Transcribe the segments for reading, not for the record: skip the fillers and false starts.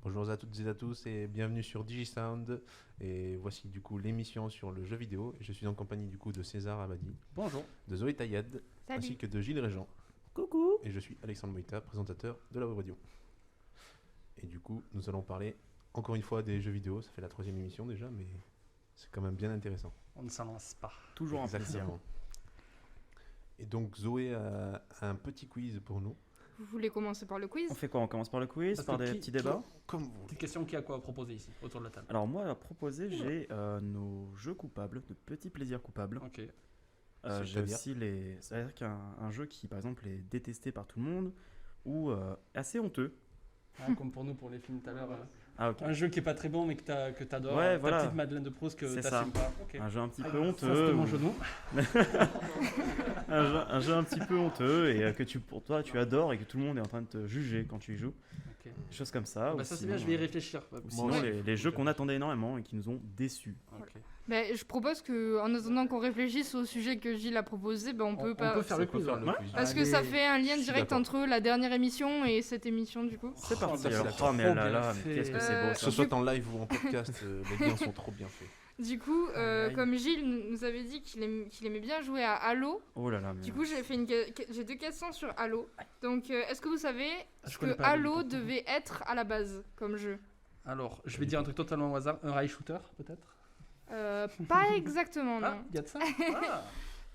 Bonjour à toutes et à tous et bienvenue sur DigiSound. Et voici du coup l'émission sur le jeu vidéo. Et je suis en compagnie du coup de César Abadi, Bonjour. de Zoé Tayad, Salut. ainsi que de Gilles Régent. Coucou. Et je suis Alexandre Moïta, présentateur de la web radio. Et du coup, nous allons parler encore une fois des jeux vidéo. Ça fait la 3e émission déjà, mais c'est quand même bien intéressant. On ne s'en lance pas. Toujours un plaisir. Exactement. Et donc Zoé a un petit quiz pour nous. Vous voulez commencer par le quiz? On fait quoi? On commence par le quiz, Parce par que des qui- petits débats? Comme vous. Petite question, qui a quoi à proposer ici, autour de la table? Alors moi, à proposer, j'ai nos jeux coupables, de petits plaisirs coupables. Ok. J'ai C'est-à-dire aussi les... C'est-à-dire qu'un jeu qui, par exemple, est détesté par tout le monde ou assez honteux. Ah, comme pour nous, pour les films tout à l'heure. Ah ok. Un jeu qui est pas très bon, mais que t'adores. Ouais, ta voilà. petite Madeleine de Proust que C'est t'assumes pas. Ok. Un jeu un petit peu Ça, honteux. c'était mon ou- genou. un jeu un petit peu honteux et que pour toi tu adores et que tout le monde est en train de te juger quand tu y joues. Ok. Des choses comme ça. Bah, ou ça, c'est sinon, bien, je vais y réfléchir. ou sinon Ouais. les jeux qu'on attendait énormément et qui nous ont déçus. Ok. Je propose que, en attendant qu'on réfléchisse au sujet que Gilles a proposé, on peut pas. On peut faire le On peut quiz. faire ouais. le quiz. Parce que Allez. ça fait un lien Je suis direct d'accord. entre la dernière émission et cette émission du coup. C'est Oh, parti. ça, c'est Alors, trop oh, mais là bien là, fait. mais qu'est-ce que c'est beau Euh, Que ça. ce soit en live ou en podcast, les liens sont trop bien faits. Du coup, Aïe, aïe. comme Gilles nous avait dit qu'il aimait bien jouer à Halo, Oh là là. Mais... du coup j'ai deux questions sur Halo. Donc est-ce que vous savez Je ce connais que pas Halo, Halo du coup. devait être à la base comme jeu? Alors, je vais dire un truc totalement au hasard. Un rail shooter, peut-être? Pas exactement, Ah, non. il y a de ça? Ah.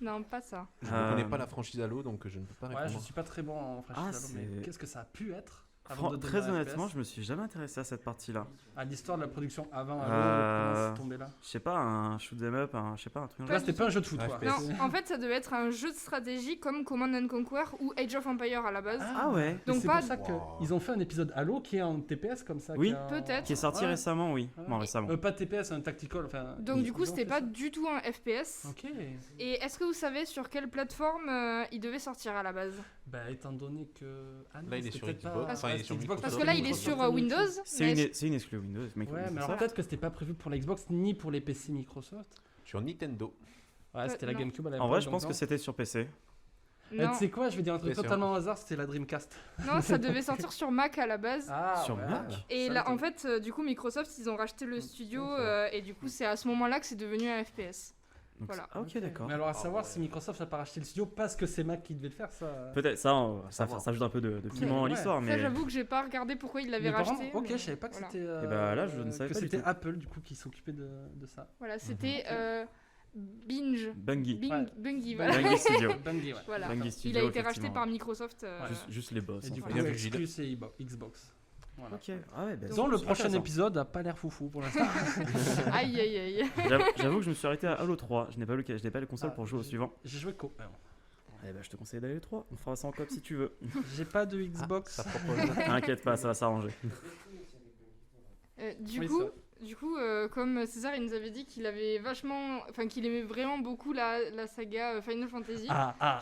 Non, pas ça. Je ne connais pas la franchise Halo, donc je ne peux pas Ouais, répondre. je suis pas très bon en franchise Ah, Halo, mais c'est- qu'est-ce que ça a pu être avant de Très devenir honnêtement, FPS? je me suis jamais intéressé à cette partie-là. À l'histoire de la production avant Halo, Euh, comment c'est tombé là? Je sais pas, un shoot 'em up, je sais pas, un truc. Là, c'était pas un jeu de foot, Ah, quoi. FPS. Non, en fait, ça devait être un jeu de stratégie comme Command and Conquer ou Age of Empire à la base. Ah ouais. Mais Donc c'est pas- pour ça Wow. qu'ils ont fait un épisode Halo qui est en TPS comme ça. Oui, qui est en- peut-être. Qui est sorti Ouais. récemment, oui. Ouais. Bon, récemment. Pas TPS, un tactical. Enfin, Donc du coup, ils ont c'était fait pas ça. du tout un FPS. Ok. Et est-ce que vous savez sur quelle plateforme il devait sortir à la base? Bah, étant donné que. Ah non, Là, il est c'était sur peut-être Xbox. pas- Enfin, il est sur Xbox, Parce Microsoft. que là, il est sur Windows. C'est une exclu Windows. Ouais, mais alors Microsoft. peut-être que c'était pas prévu pour la Xbox ni pour les PC Microsoft. Sur Nintendo. Ouais, c'était la non. GameCube à En l'époque. vrai, je donc pense non. que c'était sur PC. Non, Tu sais quoi, je vais dire un truc Bien sûr. totalement au hasard, c'était la Dreamcast. non, ça devait sortir sur Mac à la base. Ah, Sur ouais. Mac Et Ça là, en m'étonne. fait, du coup, Microsoft, ils ont racheté le studio ok. et du coup, c'est à ce moment-là que c'est devenu un FPS. Donc, Voilà. Ah, ok, d'accord. Mais alors, à savoir si Microsoft n'a pas racheté le studio parce que c'est Mac qui devait le faire, ça. Peut-être ça, savoir. ça ajoute un peu de piment à Ouais. l'histoire, Ça, mais. j'avoue que j'ai pas regardé pourquoi ils l'avaient Mais par racheté. contre, ok, mais je savais pas que voilà. c'était. Et bah là, je ne savais que pas du c'était tout. Apple du coup qui s'occupait de ça. Voilà, c'était Binge. Bungie. Ouais. Bungie, voilà. Bungie Studio. Bungie, ouais. Voilà. Bungie Il Studio, a été racheté effectivement. par Microsoft. Ouais. Juste les boss. Et du en coup, fait. Bien vu, Gilles. exclu c'est Xbox. Voilà. Ok. Ah ouais, bah, Disons, le c'est prochain intéressant. épisode a pas l'air foufou pour l'instant. Aïe, aïe, aïe. J'avoue que je me suis arrêté à Halo 3. Je n'ai pas les consoles Ah, pour jouer au suivant. J'ai joué co. Eh ben, je te conseille d'aller le 3. On fera ça en coop si tu veux. J'ai pas de Xbox. Ça propose. T'inquiète pas, ça va s'arranger. Du Oui, coup, ça. comme César, il nous avait dit qu'il avait qu'il aimait vraiment beaucoup la saga Final Fantasy.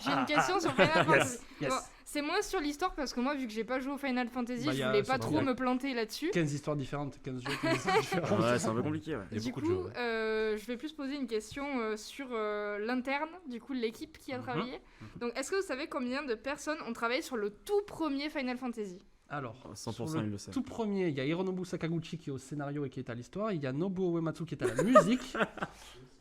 J'ai une question sur Final Fantasy. yes. Bon, c'est moins sur l'histoire parce que moi, vu que j'ai pas joué au Final Fantasy, Bah, je y a- voulais ça pas va, trop y a- me planter là-dessus. 15 histoires différentes, 15 jeux, 15 histoires différentes. Ouais, c'est un peu compliqué, ouais. Il y a Du beaucoup coup, de jeux. Ouais. je vais plus poser une question sur l'interne, du coup, l'équipe qui a travaillé. Donc, est-ce que vous savez combien de personnes ont travaillé sur le tout premier Final Fantasy? Alors, 100% sur il le sait. tout premier, il y a Hironobu Sakaguchi qui est au scénario et qui est à l'histoire. Il y a Nobuo Uematsu qui est à la musique.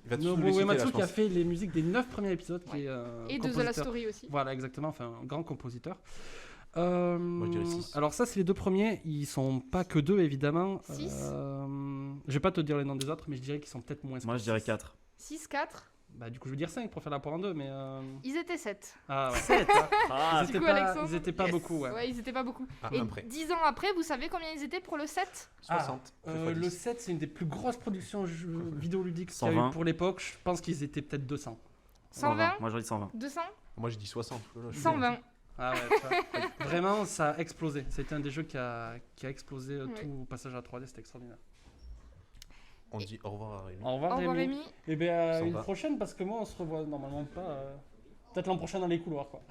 Il va tous Nobuo les citer, là, Uematsu je qui a pense. fait les musiques des 9 premiers épisodes. Qui est, Et de The compositeur. Last Story aussi. Voilà, exactement, enfin un grand compositeur. Moi, je dirais six. Alors ça, c'est les deux premiers. Ils sont pas que deux, évidemment. Six. Je vais pas te dire les noms des autres, mais je dirais qu'ils sont peut-être moins. Moi, je dirais 4. 6, 4. Bah du coup, je veux dire 5 pour faire la poire en deux, mais... Ils étaient 7. Ah ouais. 7 Ah, Ils étaient coup, pas, Alexandre ils étaient pas Yes. beaucoup, ouais. Ouais, ils étaient pas beaucoup. Ah, Et un prêt. 10 ans après, vous savez combien ils étaient pour le 7? 60. Le 7, c'est une des plus grosses productions vidéoludiques qu'il y a 120. eu pour l'époque. Je pense qu'ils étaient peut-être 200. 120? Moi, j'aurais dit 120. 200? Moi, j'ai dit 60. Oh là, je suis 120. Ah ouais, tu vois. Vraiment, ça a explosé. C'était un des jeux qui a explosé Ouais. tout au passage à 3D, c'était extraordinaire. On dit au revoir à Rémi. Au revoir, Au revoir, Rémi. Rémi. Et bien, Sympa. une prochaine, parce que moi, on se revoit normalement pas. Peut-être l'an prochain dans les couloirs, quoi.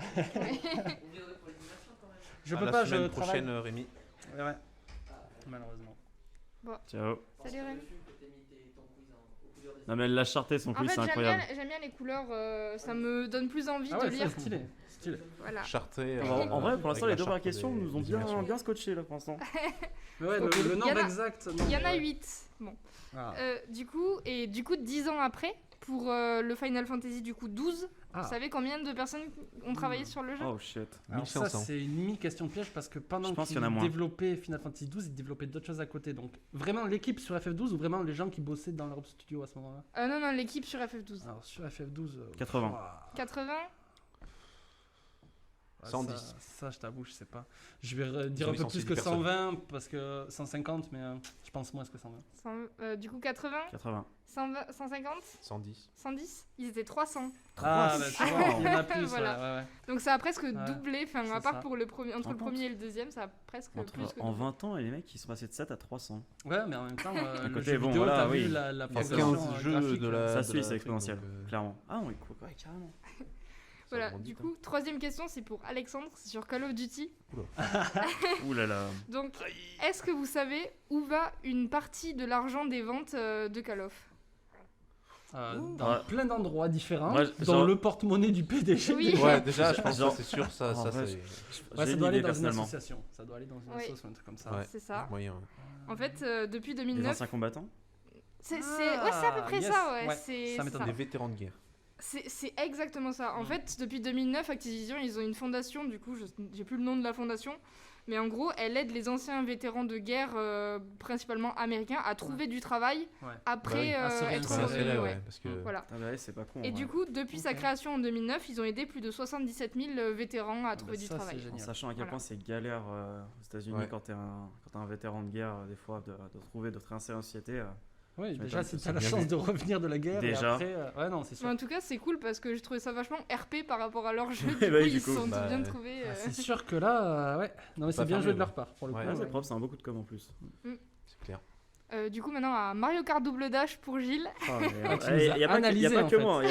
Je peux la pas, je semaine travaille. prochaine, Rémi. Ouais. Malheureusement. Ciao. Salut, Rémi. Non, mais la charté, son En quiz, fait, c'est incroyable. j'aime bien les couleurs, ça me donne plus envie Ah de ouais, lire. c'est stylé. Stylé. Voilà. Charté. En vrai, pour l'instant, les avec deux la premières charte questions des- nous ont des immersions. bien scotché là pour l'instant. Mais ouais, Ok. le Il y en nombre a- exact. Il y en a ouais. 8. Bon. Ah. Du coup, 10 ans après, pour le Final Fantasy du coup 12, Ah. vous savez combien de personnes ont travaillé sur le jeu? Oh shit. Alors ça, 1500. c'est une mini-question piège parce que pendant Je pense qu'ils qu'il y en a moins. développaient Final Fantasy XII, ils développaient d'autres choses à côté. Donc vraiment l'équipe sur FF12 ou vraiment les gens qui bossaient dans leur studio à ce moment-là? Non, l'équipe sur FF12. Alors sur FF12... 80. ouah, 80? 110. Ça, je t'avoue, je sais pas. Je vais dire Ils ont un peu plus licencié que 10 personnes. 120 parce que 150, mais je pense moins que 120. Du coup, 80? 80. 120, 150? 110. 110? Ils étaient 300. Ah, bah, tu vois, il y en a plus. Voilà. ouais, ouais. Donc ça a presque doublé, enfin c'est à part ça. pour le premier, entre le Par premier et le deuxième, ça a presque plus que En doublé. 20 ans, et les mecs, ils sont passés de 7 à 300. Ouais, mais en même temps, le côté, jeu bon, vidéo, voilà, t'as oui. vu la Il y a progression 15 jeux graphique, de la. Ça de suit, la c'est truc, exponentiel, donc, clairement. Ah, oui, ouais, carrément. ça Voilà, rebondit, du quoi. coup, troisième question, c'est pour Alexandre, c'est sur Call of Duty. Ouh là là. Donc, est-ce que vous savez où va une partie de l'argent des ventes de Call of? dans Ouais. plein d'endroits différents, Ouais, dans genre- le porte-monnaie du PDG. Oui. Ouais, déjà, je pense que Genre- c'est sûr, ça, En ça vrai, c'est. Ouais, J'ai ça une doit aller idée, dans une personnellement. association. Ça doit aller dans une Oui. association, un truc comme ça. Ouais. C'est ça. Moyen. En fait, depuis Les 2009, anciens combattants. c'est à peu près yes. ça, ouais. Ouais, c'est ça m'étonne. ça. Des vétérans de guerre. C'est exactement ça. En fait, depuis 2009, Activision, ils ont une fondation, du coup, j'ai plus le nom de la fondation, mais en gros, elle aide les anciens vétérans de guerre, principalement américains, à trouver du travail Ouais. après Bah oui, à se être réinsérer, revenus. Insérer, ouais. ouais, parce que. Voilà. Ah bah ouais, c'est pas con. Et ouais. du coup, depuis sa Ok. création en 2009, ils ont aidé plus de 77 000 vétérans à trouver du ça, travail. c'est En génial. sachant à quel Voilà. point c'est galère aux États-Unis Ouais. quand t'es un vétéran de guerre, des fois, de trouver, de te réinsérer en société. Oui, Je déjà, m'étonne, si c'est t'as la bien chance vu. de revenir de la guerre, Déjà. et après, ouais, non, c'est sûr. Mais en tout cas, c'est cool parce que j'ai trouvé ça vachement RP par rapport à leur jeu. Ouais, bah oui, ils du coup, se sont bah, bien trouvés. Ah, c'est sûr que là, ouais. Non, mais c'est Pas bien fermé, joué de ouais. leur part, pour le Ouais. coup. Ouais, ouais. c'est propre, c'est un beaucoup de com en plus. C'est clair. Du coup, maintenant à Mario Kart Double Dash pour Gilles. Ah, tu nous as y a pas que, y a analysé, pas en que fait. moi,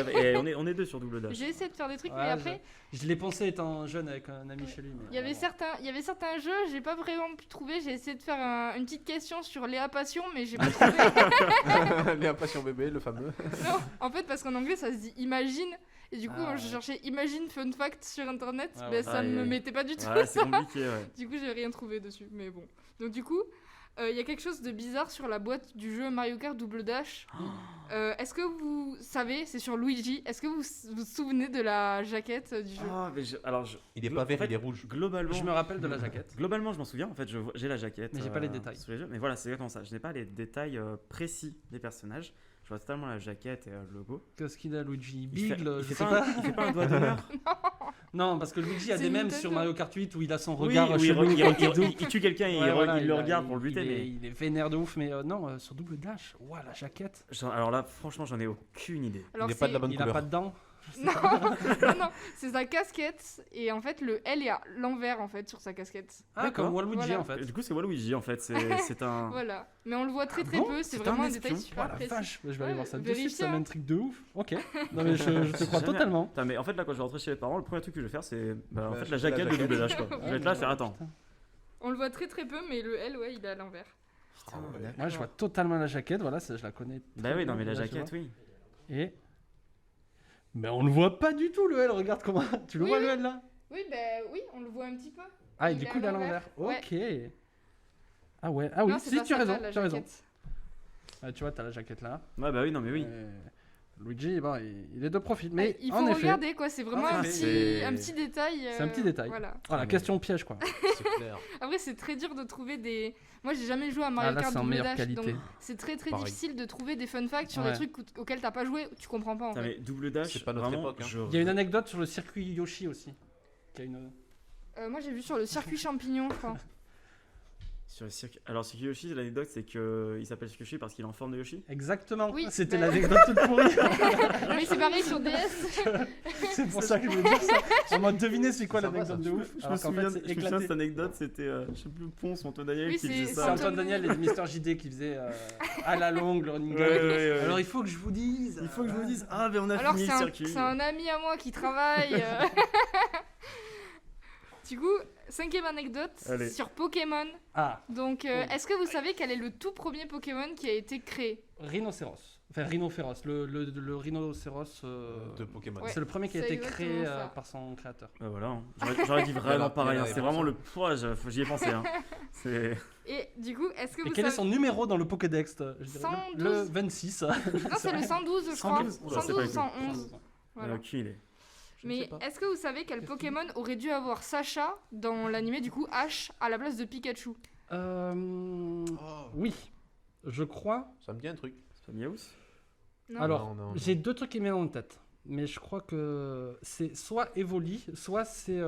on est deux sur Double Dash. J'ai essayé de faire des trucs, Ouais, mais après, je l'ai pensé étant jeune avec un ami chez lui. Mais il y avait certains jeux, j'ai pas vraiment pu trouver. J'ai essayé de faire une petite question sur Léa Passion, mais j'ai pas trouvé. Léa Passion bébé, le fameux. Non, en fait, parce qu'en anglais, ça se dit imagine. Et du coup, Ah, quand je ouais. cherchais imagine fun fact sur internet, Ah, ben, ouais. ça Aïe, ne me aïe. mettait pas du tout. Ouais, c'est compliqué, ouais. Du coup, j'ai rien trouvé dessus, mais bon. Donc du coup, il y a quelque chose de bizarre sur la boîte du jeu Mario Kart Double Dash. Est-ce que vous savez, c'est sur Luigi, est-ce que vous vous souvenez de la jaquette du jeu? Ah, mais Il est pas vert, en fait, il est rouge. Globalement, Je me rappelle de la jaquette. Globalement, je m'en souviens. En fait, j'ai la jaquette. Mais j'ai pas les détails. Sous les yeux. Mais voilà, c'est exactement ça. Je n'ai pas les détails précis des personnages. Je vois totalement la jaquette et le logo. Qu'est-ce qu'il a, Luigi? Il fait- Bigle, il je fait sais pas pas. un- il fait pas un doigt d'honneur. Non, parce que Luigi a C'est des mèmes Nintendo. sur Mario Kart 8 où il a son Oui, regard oui, chelou. il tue quelqu'un et Ouais, voilà, il le a- regarde pour le buter. il est- Mais il est vénère de ouf, mais non, sur Double Dash, ouah, la jaquette. alors là, franchement, j'en ai aucune idée. Alors, Il est pas de la c'est- bonne Il a couleur. pas de dents. Non, non, c'est sa casquette et en fait le L est à l'envers en fait sur sa casquette. Ah, D'accord. comme Waluigi Voilà. en fait. Du coup, c'est Waluigi en fait. C'est un. Voilà, mais on le voit très très bon peu, c'est C'est vraiment un un détail espion. super Oh la précis. vache, je vais aller Ouais, voir ça de suite, vérifie, ça hein. m'intrigue de ouf. Ok, non mais je te crois Jamais- totalement. Putain, mais en fait, là, quand je vais rentrer chez les parents, le premier truc que je vais faire, c'est en Bah, fait acheter la jaquette la de Double Dash. Quoi. jaquette. Je vais être là, faire attends. Putain. On le voit très très peu, mais le L ouais il est à l'envers. Putain, Ah ouais. d'accord. Moi je vois totalement la jaquette, voilà, ça, je la connais. Bah très oui, non, bien, mais la là, tu jaquette, vois. oui. Et. Mais on le voit pas du tout le L, regarde comment. Tu le Oui, vois oui. le L là? Oui ben oui, on le voit un petit peu. Ah, et Il du est coup à il est à l'envers. l'envers. Ouais. Ok. Ah ouais, ah oui, Non, c'est si pas tu as ça, raison, la tu as raison. jaquette. Ah, tu vois, t'as la jaquette là. Ouais, bah oui, non, mais oui. Luigi, bon, il est de profil. Mais il en faut effet, regarder quoi, c'est vraiment En un effet, petit, c'est- détail. C'est un petit détail. Voilà. voilà, Ah, mais- question piège quoi. C'est clair. Après c'est très dur de trouver des. Moi j'ai jamais joué à Mario Ah là, Kart c'est en Double meilleure Dash, qualité. donc c'est très très Pareil. difficile de trouver des fun facts sur Ouais. des trucs auxquels t'as pas joué, tu comprends pas en Putain, fait. mais Double Dash, C'est pas notre vraiment, époque, hein. Il y a une anecdote sur le circuit Yoshi aussi. Qui a une... Moi j'ai vu sur le circuit champignon, je crois. Sur le circuit... Alors, Circuit Yoshi, l'anecdote, c'est qu'il s'appelle Circuit Yoshi parce qu'il est en forme de Yoshi. Exactement, Oui, c'était bah- l'anecdote toute pourrie. Mais c'est pareil sur DS. C'est pour ça que je voulais dire ça. On m'a deviné c'est quoi C'est sympa, l'anecdote ça. de ouf. Je me Alors qu'en souviens, fait, c'est je me souviens de éclaté. cette anecdote, c'était, je sais plus, Ponce ou Antoine Daniel Oui, qui faisait c'est C'est ça. Antoine Daniel et Mister JD qui faisaient à la longue le running Ouais, gag. ouais, ouais, ouais. Alors il faut que je vous dise. Il faut que je vous dise, ah, mais on a Alors fini c'est le un, circuit. c'est un ami à moi qui travaille. Du coup, cinquième anecdote Allez. sur Pokémon. Ah, Donc, est-ce que vous savez quel est le tout premier Pokémon qui a été créé? rhinocéros. Enfin, rhinocéros. Le rhinocéros. De Pokémon. Ouais. C'est le premier qui a c'est été exactement créé ça. par son créateur. Voilà, hein. J'aurais dit vraiment pareil. Il y en hein. a C'est la vraiment le. réponse. Ouais, j'y ai pensé. Hein. C'est. Et du coup, est-ce que Et vous quel est savez... son numéro dans le Pokédex je dirais 112. le 26. Non, c'est le 112, je crois. 112. Oula, c'est 112 pas ou 111. Voilà. Aucune idée. Je ne sais Mais pas. est-ce que vous savez quel Pokémon aurait dû avoir Sacha dans l'animé du coup Ash à la place de Pikachu? Oh, Oui, je crois. ça me dit un truc. C'est pas Miaus? Non. Alors, Non. j'ai deux trucs qui me viennent en tête. Mais je crois que c'est soit Evoli, soit c'est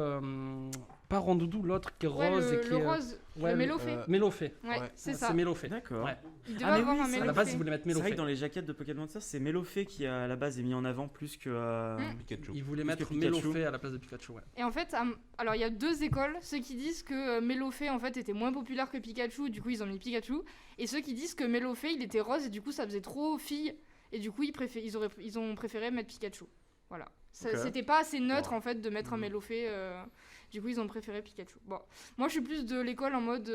pas Rondoudou, l'autre qui est Ouais, rose et le qui est. rose, ouais, le Mélofée. Mélofée. Ouais, ouais. c'est Ouais, ça. C'est Mélofée. D'accord. Ouais. Il devait Ah, mais avoir oui, un c'est- À la base, Mélofée. ils voulaient mettre C'est vrai Mélofée. que dans les jaquettes de Pokémon Monster, c'est Mélofée qui à la base est mis en avant plus que. Pikachu. Ils voulaient Plus mettre que Pikachu. Mélofée à la place de Pikachu. Ouais. Et en fait, alors il y a deux écoles. Ceux qui disent que Mélofée en fait était moins populaire que Pikachu, du coup ils ont mis Pikachu. Et ceux qui disent que Mélofée il était rose et du coup ça faisait trop fille. Et du coup ils ont préféré mettre Pikachu. Voilà. Ok. C'était pas assez neutre Ouais. en fait de mettre un Mhm. Mélofée. Du coup ils ont préféré Pikachu. Bon, moi je suis plus de l'école en mode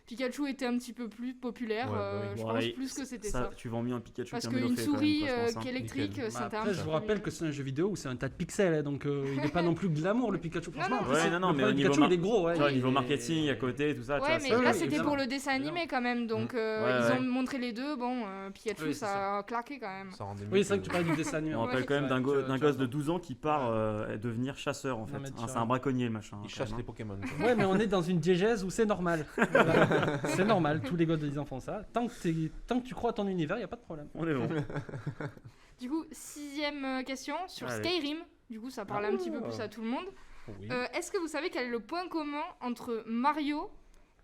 Pikachu était un petit peu plus populaire. Ouais, bah oui. Je Bon, pense allez, plus que c'était ça. Tu vends mieux un Pikachu Parce qu'un qu'une Mélofée, quand même, souris quoi, je pense, hein. qui est électrique, Nickel. c'est Bah, un peu après, je vous rappelle que c'est un jeu vidéo où c'est un tas de pixels, hein, donc il n'est pas non plus glamour le Pikachu. Franchement, non. en plus, Ouais, non, le mais premier au niveau Pikachu il est gros. Ouais, Tu vois, il niveau est- marketing à côté, tout ça. tu Ouais, vois, mais ça- là oui, c'était évidemment. pour le dessin animé quand même, donc Ouais, ils ont ouais. montré les deux. Bon, Pikachu Oui, c'est ça a claqué quand même. Ça rendait mieux Oui, c'est vrai que tu parles du dessin animé. On hein. rappelle Ouais. quand même d'un Ouais, go- tu d'un as gosse de raison. 12 ans qui part devenir chasseur en fait. Non, mais tu Hein, as c'est raison. un braconnier le machin. Il quand chasse même, les hein. Pokémon. quoi. Ouais, mais on est dans une diégèse où c'est normal. Voilà. C'est normal, tous les gosses des enfants font ça. Tant que tu crois à ton univers, il n'y a pas de problème. On est bon. Du coup, sixième question sur Allez. Skyrim. Du coup, ça parle un petit peu plus à tout le monde. Oui. Est-ce que vous savez quel est le point commun entre Mario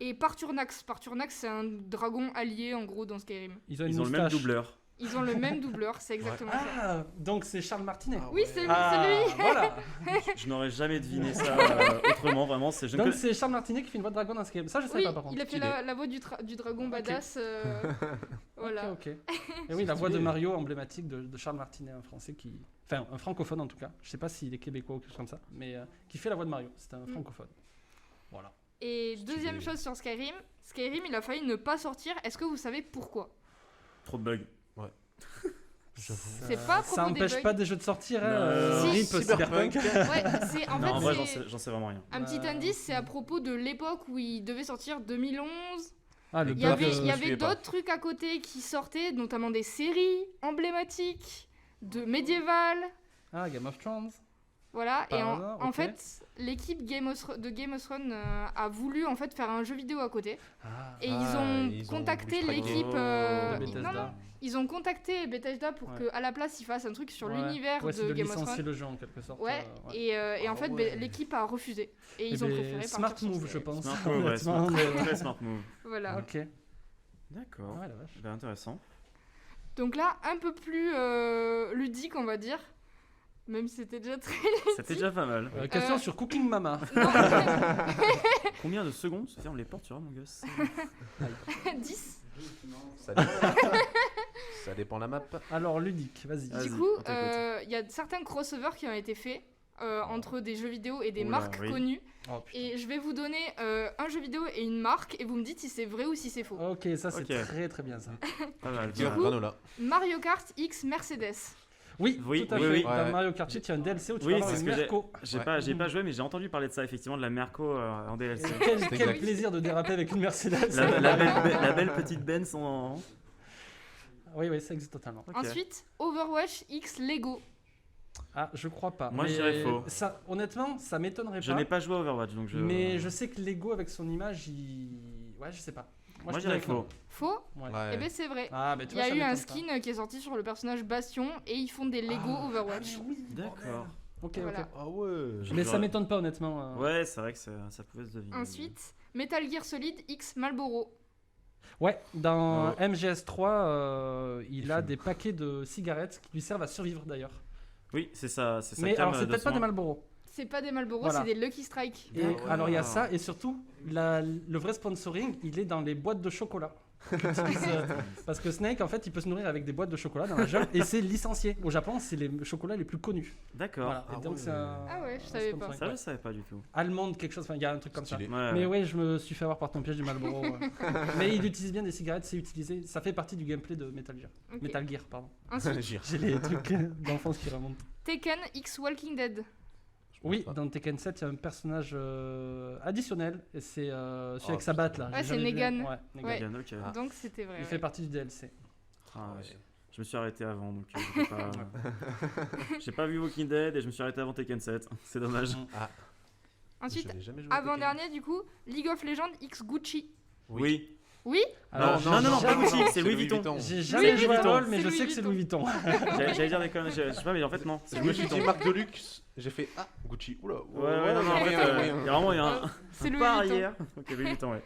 et Parturnax? Parturnax, c'est un dragon allié en gros dans Skyrim. Ils ont une Ils ont le même moustache. doubleur. Ils ont le même doubleur, c'est exactement ça. Ah, donc c'est Charles Martinet. Oui, c'est lui, Ah, c'est lui. voilà. Je n'aurais jamais deviné ça autrement, vraiment. Je ne Donc connais- c'est Charles Martinet qui fait une voix de dragon dans ce game. Ça, je savais Oui, pas par contre. il a fait la voix du dragon badass. Voilà. Ok, ok. Et oui, la voix de Mario emblématique de Charles Martinet, un français qui. Enfin, un francophone en tout cas. Je sais pas s'il est québécois ou quelque chose comme ça, mais qui fait la voix de Mario. C'est un francophone. Voilà. Et deuxième chose sur Skyrim, Skyrim il a failli ne pas sortir. Est-ce que vous savez pourquoi? Trop de bugs. C'est pas à propos Ça des empêche bugs. pas des jeux de sortir, hein, Non. Si, RIP Cyberpunk. Ouais, c'est en Non, en vrai, fait c'est j'en sais vraiment rien. un petit indice, c'est à propos de l'époque où il devait sortir 2011. Ah, le Il y bug, avait, il y je me avait souviens pas. d'autres trucs à côté qui sortaient, notamment des séries emblématiques de médiéval. Ah, Game of Thrones. Voilà, Par et hasard, en ok. fait, l'équipe de Game of Thrones a voulu en fait faire un jeu vidéo à côté. Ah. Et Ah, ils ont ils ont contacté voulu striker. l'équipe. De non, Bethesda. non, ils ont contacté Bethesda pour Ouais. qu'à la place ils fassent un truc sur Ouais. l'univers Ouais, c'est de de Game of licencier Thrones. le jeu en quelque sorte. Ouais, ouais. et en Ah fait, ouais. l'équipe a refusé. Et ils Eh ont ben, préféré smart partir sur move, je Skyrim. pense. Smart move, ouais, Honnêtement, très smart move. Voilà. Ok. D'accord. Ouais, la vache. Ben, intéressant. Donc là, un peu plus ludique, on va dire. Même si c'était déjà très. C'était déjà pas mal. Question sur Cooking Mama. Combien de secondes se ferment les portes sur mon gosse 10. Ça dépend. Ça dépend la map. Alors, ludique, vas-y. Vas-y, Du coup, on t'écoute. il y a certains crossovers qui ont été faits entre des jeux vidéo et des Oula, marques oui. connues. Oh, putain. Et je vais vous donner un jeu vidéo et une marque, et vous me dites si c'est vrai ou si c'est faux. Ok, ça c'est Ok. très très bien ça. Pas mal. Dur, coup- granola. Mario Kart X Mercedes. Oui, Oui, tout à oui, fait. oui. Dans Ouais. Mario Kart 8, il y a un DLC où tu Oui, vas avoir c'est une ce que j'ai- Merco. J'ai Ouais. pas joué, mais j'ai entendu parler de ça, effectivement, de la Merco en DLC. Quel, C'est quel exact. plaisir de déraper avec une Mercedes. La belle petite Benz en. Oui, oui, ça existe totalement. Ok. Ensuite, Overwatch X Lego. Ah, je crois pas. Moi, je Mais dirais faux. Ça, honnêtement, ça m'étonnerait Je pas. n'ai pas joué à Overwatch, donc je. Mais je sais que Lego avec son image, Ouais, je sais pas. Moi, je je dirais dirais que non. faux. Faux? Ouais. Ouais. Eh ben c'est vrai. Ah, mais tu Il y a vois, eu ça un m'étonne pas. skin qui est sorti sur le personnage Bastion et ils font des Lego Ah, Overwatch. ah, mais oui, D'accord. Ok, Voilà. ok. Ah ouais. Mais ça m'étonne pas honnêtement. Ouais, c'est vrai que ça pouvait se deviner. Ensuite, Metal Gear Solid X Marlboro. Ouais, dans Ouais. MGS3, il a des paquets de cigarettes qui lui servent à survivre d'ailleurs. Oui, c'est ça. C'est ça. Mais Cam, alors, c'est de peut-être pas son- des Marlboro. c'est pas des Marlboro, Voilà. c'est des Lucky Strike. Et alors il y a ça, et surtout, le vrai sponsoring, il est dans les boîtes de chocolat. Parce que Snake, en fait, il peut se nourrir avec des boîtes de chocolat dans la jungle, et c'est licencié. Au Japon, c'est les chocolats les plus connus. D'accord. Voilà. Et Ah donc ouais. c'est un. Ah ouais, je un savais pas. sponsoring. Ça, je savais pas du tout. Allemande, quelque chose, enfin, il y a un truc comme ça. Stylé. Ouais, Mais ouais. oui, je me suis fait avoir par ton piège du Marlboro. Mais il utilise bien des cigarettes, c'est utilisé. Ça fait partie du gameplay de Metal Gear. Ok. Metal Gear, pardon. Ensuite, Gire. J'ai les trucs d'enfance qui remontent. Tekken X Walking Dead. Oui, dans Tekken 7, il y a un personnage additionnel, et c'est celui avec sa putain. batte là. Ouais, J'ai c'est jamais vu. Negan. Ouais, Negan. Ouais. Bien, ok. Ah. Donc c'était vrai. Il ouais. fait partie du DLC. Ah, ouais. Ouais. Je me suis arrêté avant, donc j'ai pas... j'ai pas vu Walking Dead et je me suis arrêté avant Tekken 7. C'est dommage. Ensuite, Je n'ai jamais joué à Tekken. avant-dernier du coup, League of Legends X Gucci. Oui. Oui. Alors, non, non, j'ai pas jamais- Gucci, c'est Louis Vuitton. J'ai jamais Louis joué à Vuitton. LoL, mais C'est je Louis sais que c'est Louis Vuitton. J'allais dire des conneries, je sais pas, mais en fait, non. C'est Je Louis me suis dit Vuitton. marque de luxe, j'ai fait ah Gucci. Oula. Ouais, non, en fait, il y a vraiment il y a un C'est Louis pas Vuitton. arrière. Ok, Louis Vuitton, ouais.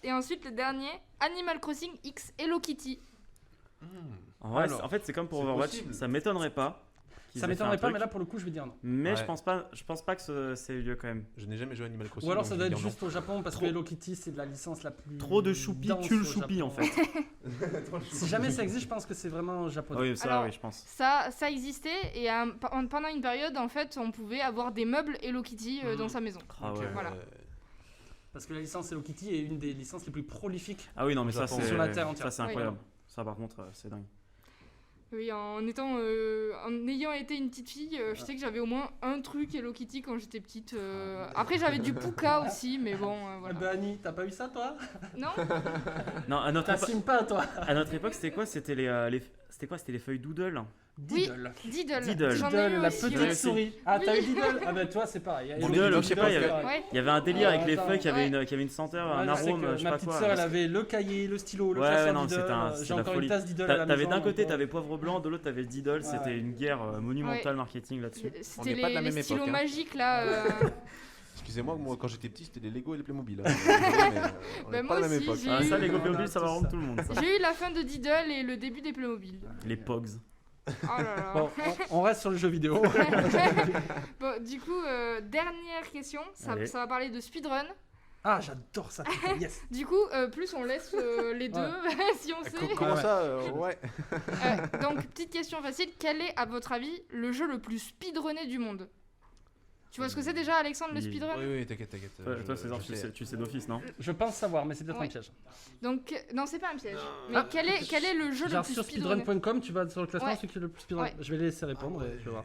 Et ensuite le dernier, Animal Crossing X Hello Kitty. En vrai, Alors, en fait, c'est comme pour c'est Overwatch, possible. ça m'étonnerait pas. qu'ils Ça aient fait m'étonnerait un pas, truc, mais là pour le coup, je vais dire non. Mais Ouais. je pense pas que ça ait eu lieu quand même. Je n'ai jamais joué à Animal Crossing. Ou alors donc ça je doit vais être dire non. juste au Japon, parce Trop- que Hello Kitty, c'est de la licence la plus. Trop de choupi, dense tue le au choupi Japon. en fait. Si jamais ça existe, je pense que c'est vraiment japonais. Oui, ça, Alors, oui, je pense. Ça existait et pendant une période en fait on pouvait avoir des meubles Hello Kitty dans sa maison. Ah Ok, ouais. Voilà. Parce que la licence Hello Kitty est une des licences les plus prolifiques. Ah oui, non, mais ça, Japon. c'est Sur la terre entière. ça, c'est Oui. incroyable. Ça, par contre, c'est dingue. Oui, en ayant été une petite fille, je sais que j'avais au moins un truc Hello Kitty quand j'étais petite. Après j'avais du Puka aussi, mais bon, Ah voilà. bah Annie, t'as pas eu ça toi Non. Non, à notre, T'assumes pas toi à notre époque, c'était quoi? C'était les feuilles Doodle. Diddle. Diddle. Diddle. J'en ai Diddle, eu la aussi, petite ouais. ouais. souris. Ah, t'as Oui. eu Diddle Ah bah toi c'est pareil. Diddle, je sais pas, il y avait- pareil. Ouais. Il y avait un délire avec les attends, feuilles qui avait ouais. une senteur, Ouais, un je sais arôme, que je sais ma pas petite quoi. sœur, elle avait le cahier, le stylo, le Ouais, classeur non, Diddle. c'était J'ai la encore une folie. tasse Diddle à la maison. T'avais d'un côté, donc, t'avais poivre blanc, de l'autre, t'avais Diddle. C'était Ouais. une guerre monumentale marketing là-dessus. C'était On n'est pas de la les même stylos époque, hein. magiques là. Excusez-moi, moi quand j'étais petit, c'était les Lego et les Playmobil. Hein. Désolé, mais, on Bah, est moi pas de la même aussi, époque. j'ai Ah, ça, eu- les On a Playmobil, ça va tous rendre ça. tout le monde. Ça. J'ai eu la fin de Diddle et le début des Playmobil. Les Pogs. Oh là là. Bon, on reste sur le jeu vidéo. Bon, du coup, dernière question, Allez. ça va parler de speedrun. Ah, j'adore ça. putain, Yes. Du coup, plus on laisse les deux, si on sait. Comment Ouais. ça Ouais. Donc, petite question facile, quel est, à votre avis, le jeu le plus speedrunné du monde? Tu vois ce que c'est déjà, Alexandre, le Oui. speedrun? Oui, oui, t'inquiète, t'inquiète. Toi, je César, sais. tu sais d'office, non? Je pense savoir, mais c'est peut-être Ouais. un piège. Donc, non, c'est pas un piège. Mais Ah. quel est le jeu le Genre plus sur speedrunné? speedrun.com, tu vas sur le classement, Ouais. celui qui est le plus speedrun. Ouais. Je vais les laisser répondre et je vais voir.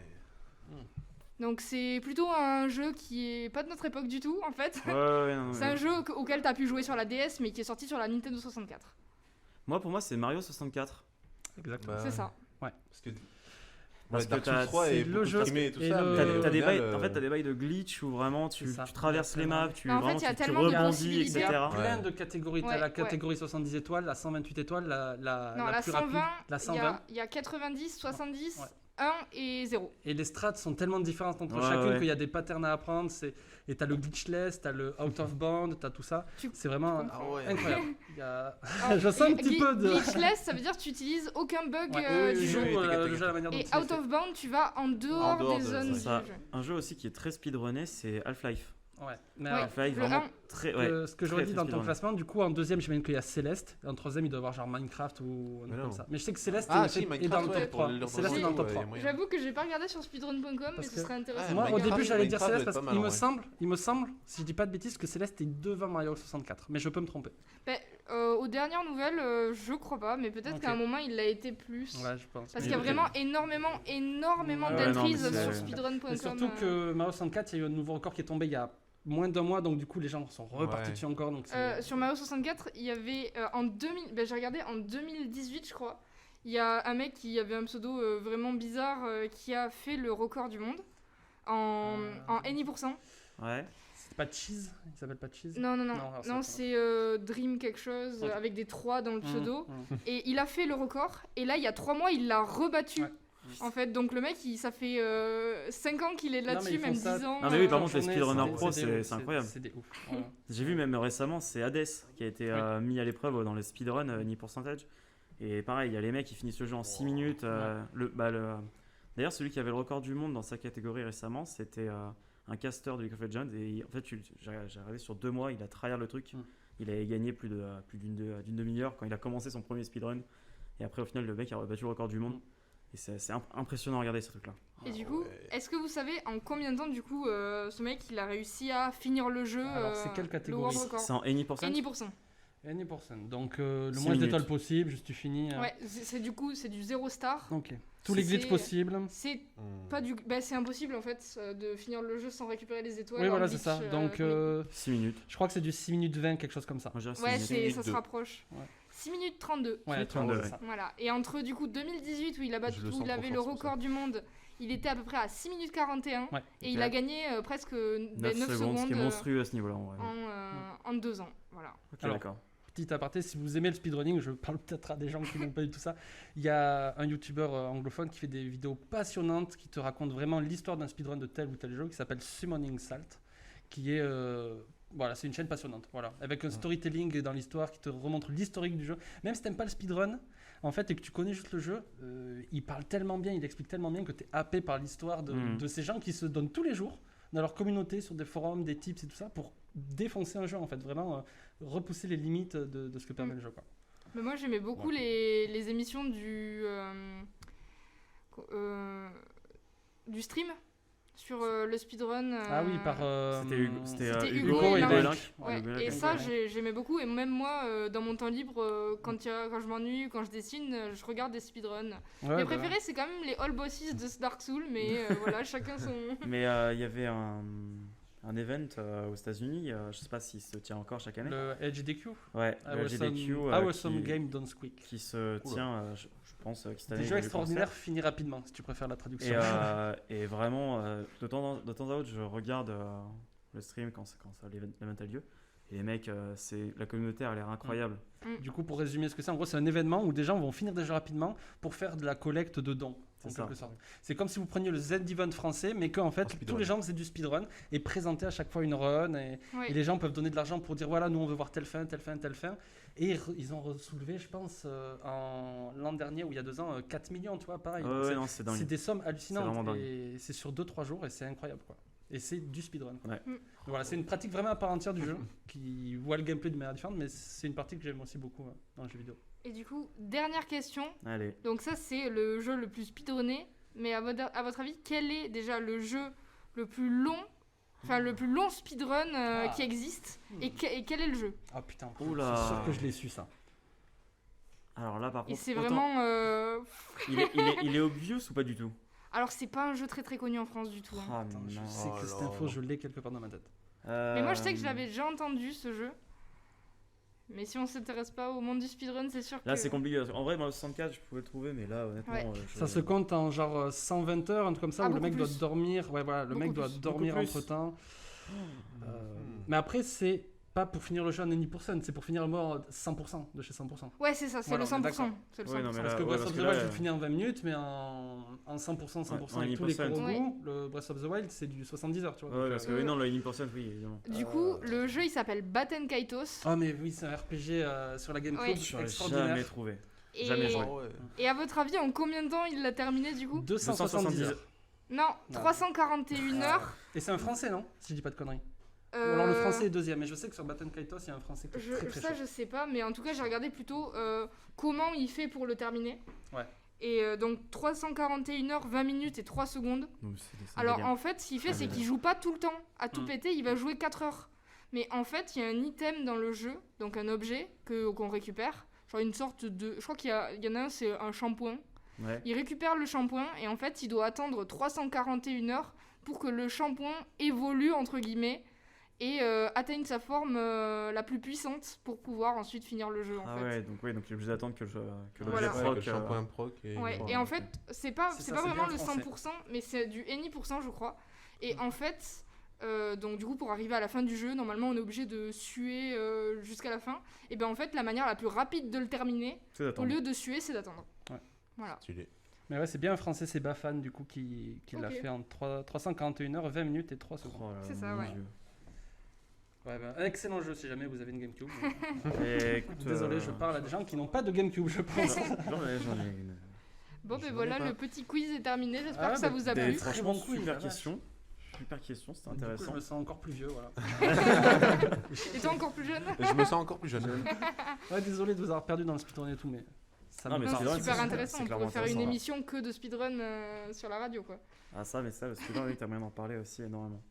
Donc, c'est plutôt un jeu qui est pas de notre époque du tout, en fait. Ouais, non, C'est un jeu auquel t'as pu jouer sur la DS, mais qui est sorti sur la Nintendo 64. Pour moi, c'est Mario 64. Exactement. Bah, C'est ça. Parce que. Parce Ouais, que Dark Souls t'as- 3 c'est est le beaucoup jeu streamé et tout et ça. le- mais T'as au des final, bails, en fait, t'as des bails de glitch où vraiment tu C'est ça. traverses les maps, tu Mais en fait, vraiment il y a tu tellement de rebondis, possibilités. etc. Il y a plein Ouais. de catégories. Ouais, T'as la ouais. catégorie 70 étoiles, la 128 étoiles, la Non, la plus 120, rapide, la il y 120. a- il y a 90, 70, Ouais. 1 et 0. Et les strats sont tellement différentes entre Ouais, chacune ouais. qu'il y a des patterns à apprendre. Et t'as le glitchless, t'as le out of bound, t'as tout ça. Tu- C'est vraiment Ah ouais. incroyable. Il y a- Alors, Je sens un petit peu de- Glitchless, ça veut dire que tu utilises aucun bug Ouais, du tu oui, jeu. joues oui, t'inquiète, le t'inquiète. jeu à la manière dont Et c'est out fait. of bound, tu vas en dehors dehors des de- zones c'est du ça. jeu. Un jeu aussi qui est très speedrunné, c'est Half-Life. Ouais. Mais Ouais. alors, Half-Life, le vraiment 1. très. ce que j'aurais très, dit très dans ton speedrun. classement, du coup, en deuxième, j'imagine qu'il y a Céleste. Et en troisième, il doit y avoir genre Minecraft ou un Mais truc non. comme ça. Mais je sais que Céleste Ah, est si, est dans Minecraft, le ouais, top pour 3. leur Céleste est dans le top ouais, 3. moyen. J'avoue que j'ai pas regardé sur speedrun.com, mais Parce ce que- serait intéressant. Ah, Moi, au Minecraft, début, j'allais dire Minecraft Céleste doit parce être pas qu'il mal, me semble, si je dis pas de bêtises, que Céleste est devant Mario 64. Mais je peux me tromper. Aux dernières nouvelles, je crois pas, mais peut-être Ok. qu'à un moment il l'a été plus. Ouais, je pense. Parce Mais qu'il y a ok. vraiment énormément Ouais, d'entries non, mais sur c'est- speedrun.com. Et surtout que Mario 64, il y a eu un nouveau record qui est tombé il y a moins d'un mois, donc du coup, les gens sont repartis Ouais. dessus encore. Donc c'est- Sur Mario 64, il y avait en 2000, j'ai regardé en 2018, je crois. Il y a un mec qui avait un pseudo vraiment bizarre qui a fait le record du monde en Any%. Ouais. C'est pas Cheese Il s'appelle pas Cheese Non, Non, alors ça, non, ça c'est Dream quelque chose Ok. avec des 3 dans le pseudo. Mmh. Et il a fait le record. Et là, il y a 3 mois, il l'a rebattu. Ouais. En fait, donc le mec, ça fait 5 ans qu'il est Non, mais là-dessus, ils font même ça- 10 ans. Non, mais oui, par euh, contre, les Journée, speedrunners des pro, ouf, c'est incroyable. C'est des ouf. Voilà. J'ai vu même récemment, c'est Hades qui a été mis à l'épreuve dans les speedruns Any Percentage. Et pareil, il y a les mecs qui finissent le jeu en 6 minutes. D'ailleurs, celui qui avait le record du monde dans sa catégorie récemment, c'était un caster de League of Legends. Et en fait, j'ai regardé sur 2 mois, il a tryhard le truc. Il avait gagné plus d'une demi-heure quand il a commencé son premier speedrun. Et après, au final, le mec a battu le record du monde. Et c'est impressionnant à regarder ce truc-là. Et du coup, est-ce que vous savez en combien de temps, du coup, ce mec, il a réussi à finir le jeu Alors, c'est quelle le catégorie? world record C'est en any%. Any%. Any%. Donc, le 6 moins minutes. d'étoiles possible, juste tu finis. Ouais, c'est du 0 star. Ok. Tous les glitches C'est- possibles. C'est pas du... Bah, c'est impossible, en fait, de finir le jeu sans récupérer les étoiles. Oui, en voilà, c'est glitch, ça. Donc, 6 minutes. je crois que c'est du 6 minutes 20, quelque chose comme ça. Moi, je dirais Ouais, 6 minutes. ça se 2. rapproche. Ouais. 6 minutes 32. Ouais, 32, c'est ouais. ça. Voilà. Et entre, du coup, 2018, où il, a battu, Je le où sens il avait trop le fort, c'est pour record du monde, il était à peu près à 6 minutes 41. Ouais. Et il a gagné presque 9 9 secondes, ce secondes qui est monstrueux à ce niveau-là. En vrai. en 2 ans. Voilà. Ok, Alors, d'accord. Petit aparté, si vous aimez le speedrunning, je parle peut-être à des gens qui n'aiment pas du tout ça. Il y a un youtubeur anglophone qui fait des vidéos passionnantes qui te raconte vraiment l'histoire d'un speedrun de tel ou tel jeu qui s'appelle Summoning Salt, qui est voilà, c'est une chaîne passionnante, voilà, avec un storytelling dans l'histoire qui te remontre l'historique du jeu. Même si t'aimes pas le speedrun, en fait, et que tu connais juste le jeu, il parle tellement bien, il explique tellement bien que tu es happé par l'histoire de ces gens qui se donnent tous les jours dans leur communauté, sur des forums, des tips et tout ça, pour défoncer un jeu, en fait, vraiment repousser les limites de ce que permet le jeu, quoi. Mais moi, j'aimais beaucoup Ouais. les émissions du stream sur le speedrun. Ah oui, par... C'était Hugo Hugo et et Link. Link. Ouais, Hugo et Link, ça, ouais. j'aimais beaucoup. Et même moi, dans mon temps libre, quand je m'ennuie, quand je dessine, je regarde des speedruns. Ouais, Mes bah, préférés, c'est quand même les All Bosses de Dark Souls, mais voilà, chacun son. Mais il y avait un event aux États-Unis, je sais pas s'il se tient encore chaque année. le LGDQ. Ouais, le LGDQ Awesome Game Don't Squeak. qui se tient, je pense, qui cette année. Des ils jeux vont extraordinaires finis rapidement, si tu préfères la traduction. Et vraiment, de temps à autre, je regarde le stream quand l'event a lieu. Et les mecs, la communauté a l'air incroyable. Du coup, pour résumer ce que c'est, en gros, c'est un événement où des gens vont finir des jeux rapidement pour faire de la collecte de dons, en C'est ça. quelque sorte. C'est comme si vous preniez le Z-Event français, mais qu'en fait, speedrun. tous les gens faisaient du speedrun et présentaient à chaque fois une run. Et Ouais. les gens peuvent donner de l'argent pour dire voilà, nous on veut voir telle fin, telle fin, telle fin. Et ils ont soulevé, je pense, l'an dernier ou il y a 2 ans, 4 millions, tu vois, pareil. Donc Ouais, non, c'est dingue. c'est des sommes C'est hallucinantes. vraiment dingue. Et c'est sur 2-3 jours et c'est incroyable, quoi. Et c'est du speedrun, quoi. Ouais. Donc voilà, c'est une pratique vraiment à part entière du jeu qui voit le gameplay de manière différente, mais c'est une partie que j'aime aussi beaucoup dans le jeu vidéo. Et du coup, dernière question. Allez. Donc ça, c'est le jeu le plus speedrunné. Mais à votre avis, quel est déjà le jeu le plus long, enfin le plus long speedrun qui existe et quel est le jeu? Ah putain, Oula. c'est sûr que je l'ai su ça. Alors là, par Et contre, c'est autant- vraiment... il est obvious ou pas du tout? Alors, c'est pas un jeu très très connu en France du tout. hein. Ah, Attends, je non. sais que cette là. info, je l'ai quelque part dans ma tête. Mais moi, je sais que je l'avais déjà entendu, ce jeu. Mais si on s'intéresse pas au monde du speedrun, c'est sûr que... Là, c'est compliqué. En vrai, moi, 64, je pouvais le trouver, mais là, honnêtement. Ouais. Je- Ça se compte en genre 120 heures, un truc comme ça, Ah, où le beaucoup mec doit plus. dormir. Ouais, voilà, le Beaucoup mec doit plus. dormir Beaucoup plus. entre temps. Mais après, c'est pas pour finir le jeu en 90%, c'est pour finir le mode 100% de chez 100%. Ouais, c'est ça, c'est Voilà, le on est 100%. d'accord. C'est le 100%. Ouais, non, mais Parce là, que ouais, Breath parce of que the là, Wild, tu le finis en 20 minutes, mais en 100%, 100% en avec tous les 100%. gros Ouais. goûts, le Breath of the Wild, c'est du 70 heures, tu vois. Ouais, Donc, parce que oui, non, le 1%, oui, évidemment. Du coup, le jeu, il s'appelle Batten Kaitos. Ah, mais oui, c'est un RPG sur la GameCube, Ouais. J'aurais extraordinaire. jamais trouvé. Et... Jamais joué. Et à votre avis, en combien de temps il l'a terminé, du coup 270 heures. Non, 341 heures. Et c'est un français, non? Si je dis pas de conneries. Ou Euh, alors le français est deuxième, mais je sais que sur Batten Kaitos, il y a un français qui est très très ça, chaud. je sais pas, mais en tout cas, j'ai regardé plutôt comment il fait pour le terminer. Ouais. Et donc, 341 heures, 20 minutes et 3 secondes. Donc, c'est Alors, délire. en fait, ce qu'il fait, Ah, c'est délire. qu'il joue pas tout le temps. À tout Mm. péter, il va jouer 4 heures. Mais en fait, il y a un item dans le jeu, donc un objet qu'on récupère. Genre une sorte de. Je crois qu'il y en a un, c'est un shampoing. Ouais. Il récupère le shampoing et en fait, il doit attendre 341 heures pour que le shampoing évolue, entre guillemets, et atteigne sa forme la plus puissante pour pouvoir ensuite finir le jeu. En Ah fait. ouais, donc il est obligé d'attendre que l'objet Voilà. proc. le shampoing proc. Et, Ouais, voilà. et en fait, c'est pas C'est ça, pas c'est vraiment bien le français. 100%, mais c'est du any%, je crois. Et en fait, donc du coup, pour arriver à la fin du jeu, normalement, on est obligé de suer jusqu'à la fin. Et ben en fait, la manière la plus rapide de le terminer, C'est au d'attendre. lieu de suer, c'est d'attendre. Ouais. Voilà. Stylé. Mais ouais, c'est bien un français, c'est Bafan du coup qui l'a Ok. fait en 341 heures, 20 minutes et 3 secondes. Oh là là, C'est ça, mon ouais. Dieu. Ouais, bah, un excellent jeu si jamais vous avez une GameCube. Et écoute, Désolé, je parle à des gens qui n'ont pas de GameCube, je pense. J'en ai une. Bon, Je ben n'en ai voilà, pas. le petit quiz est terminé. J'espère Ah, que ça bah, vous a Des plu. très franchement bon quiz, la super vache. question. super question, c'était Du coup, je intéressant. me sens encore plus vieux, voilà. Et toi encore plus jeune? Je me sens encore plus jeune. Ouais, désolé de vous avoir perdu dans le speedrun et tout, mais ça Non, me mais Non, c'est c'est vrai, super c'est intéressant. On clairement pourrait faire une intéressant. émission que de speedrun sur la radio, quoi. Ah ça, mais ça, le speedrun, oui, t'as moyen d'en parler aussi énormément.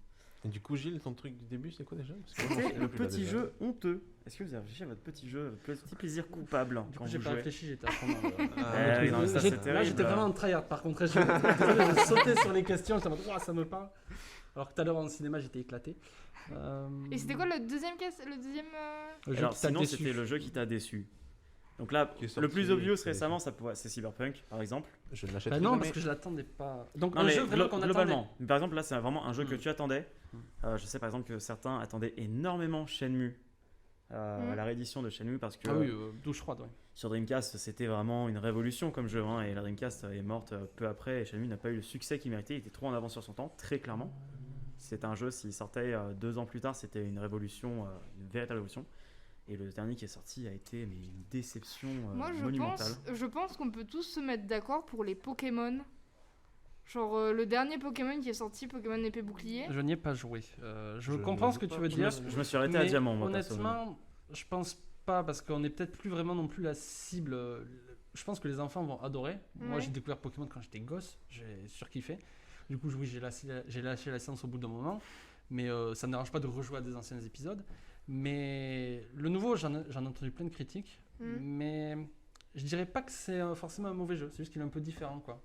Et du coup, Gilles, ton truc du début, c'est quoi déjà? Parce que moi, C'était je sais le plus, là, petit déjà. jeu honteux. Est-ce que vous avez réfléchi à votre petit jeu, votre petit plaisir coupable Du quand coup, j'ai vous pas jouez? réfléchi, j'étais à fond dans le- Ah, oui, non, mais ça, c'est Là, terrible. j'étais vraiment en tryhard par contre. Je sautais sur les questions, j'étais en mode, ouah, ça me parle. Alors que tout à l'heure en cinéma, j'étais éclaté. Et c'était quoi le deuxième caisse? Le deuxième. Le jeu Alors qui t'a sinon, déçu. c'était le jeu qui t'a déçu. Donc là, Qui est sorti, le plus obvious qui est- récemment, c'est Cyberpunk, par exemple. Je ne l'achète Bah pas. non, parce que je l'attendais pas. Donc Non, un mais jeu vraiment qu'on attendait. globalement. Mais par exemple, là, c'est vraiment un jeu que Mm. tu attendais. Je sais par exemple que certains attendaient énormément Shenmue, la réédition de Shenmue, parce que Ah oui, douche froide, ouais. sur Dreamcast, c'était vraiment une révolution comme jeu. Hein, et la Dreamcast est morte peu après. Et Shenmue n'a pas eu le succès qu'il méritait. Il était trop en avance sur son temps, très clairement. C'est un jeu, s'il sortait 2 ans plus tard, c'était une révolution, une véritable révolution. Et le dernier qui est sorti a été mais une déception Moi, monumentale. je pense qu'on peut tous se mettre d'accord pour les Pokémon. Genre le dernier Pokémon qui est sorti, Pokémon épée bouclier. Je n'y ai pas joué. Je Je comprends ne ce que joue tu pas. veux dire. Je me suis arrêté à mais Diamant, moi, personnellement. honnêtement, je pense pas parce qu'on est peut-être plus vraiment non plus la cible. Je pense que les enfants vont adorer. Moi, Ouais. j'ai découvert Pokémon quand j'étais gosse, j'ai surkiffé. Du coup, oui, j'ai lâché la séance au bout d'un moment, mais ça me dérange pas de rejouer à des anciens épisodes. Mais le nouveau, j'en ai entendu plein de critiques, mais je dirais pas que c'est forcément un mauvais jeu. C'est juste qu'il est un peu différent, quoi.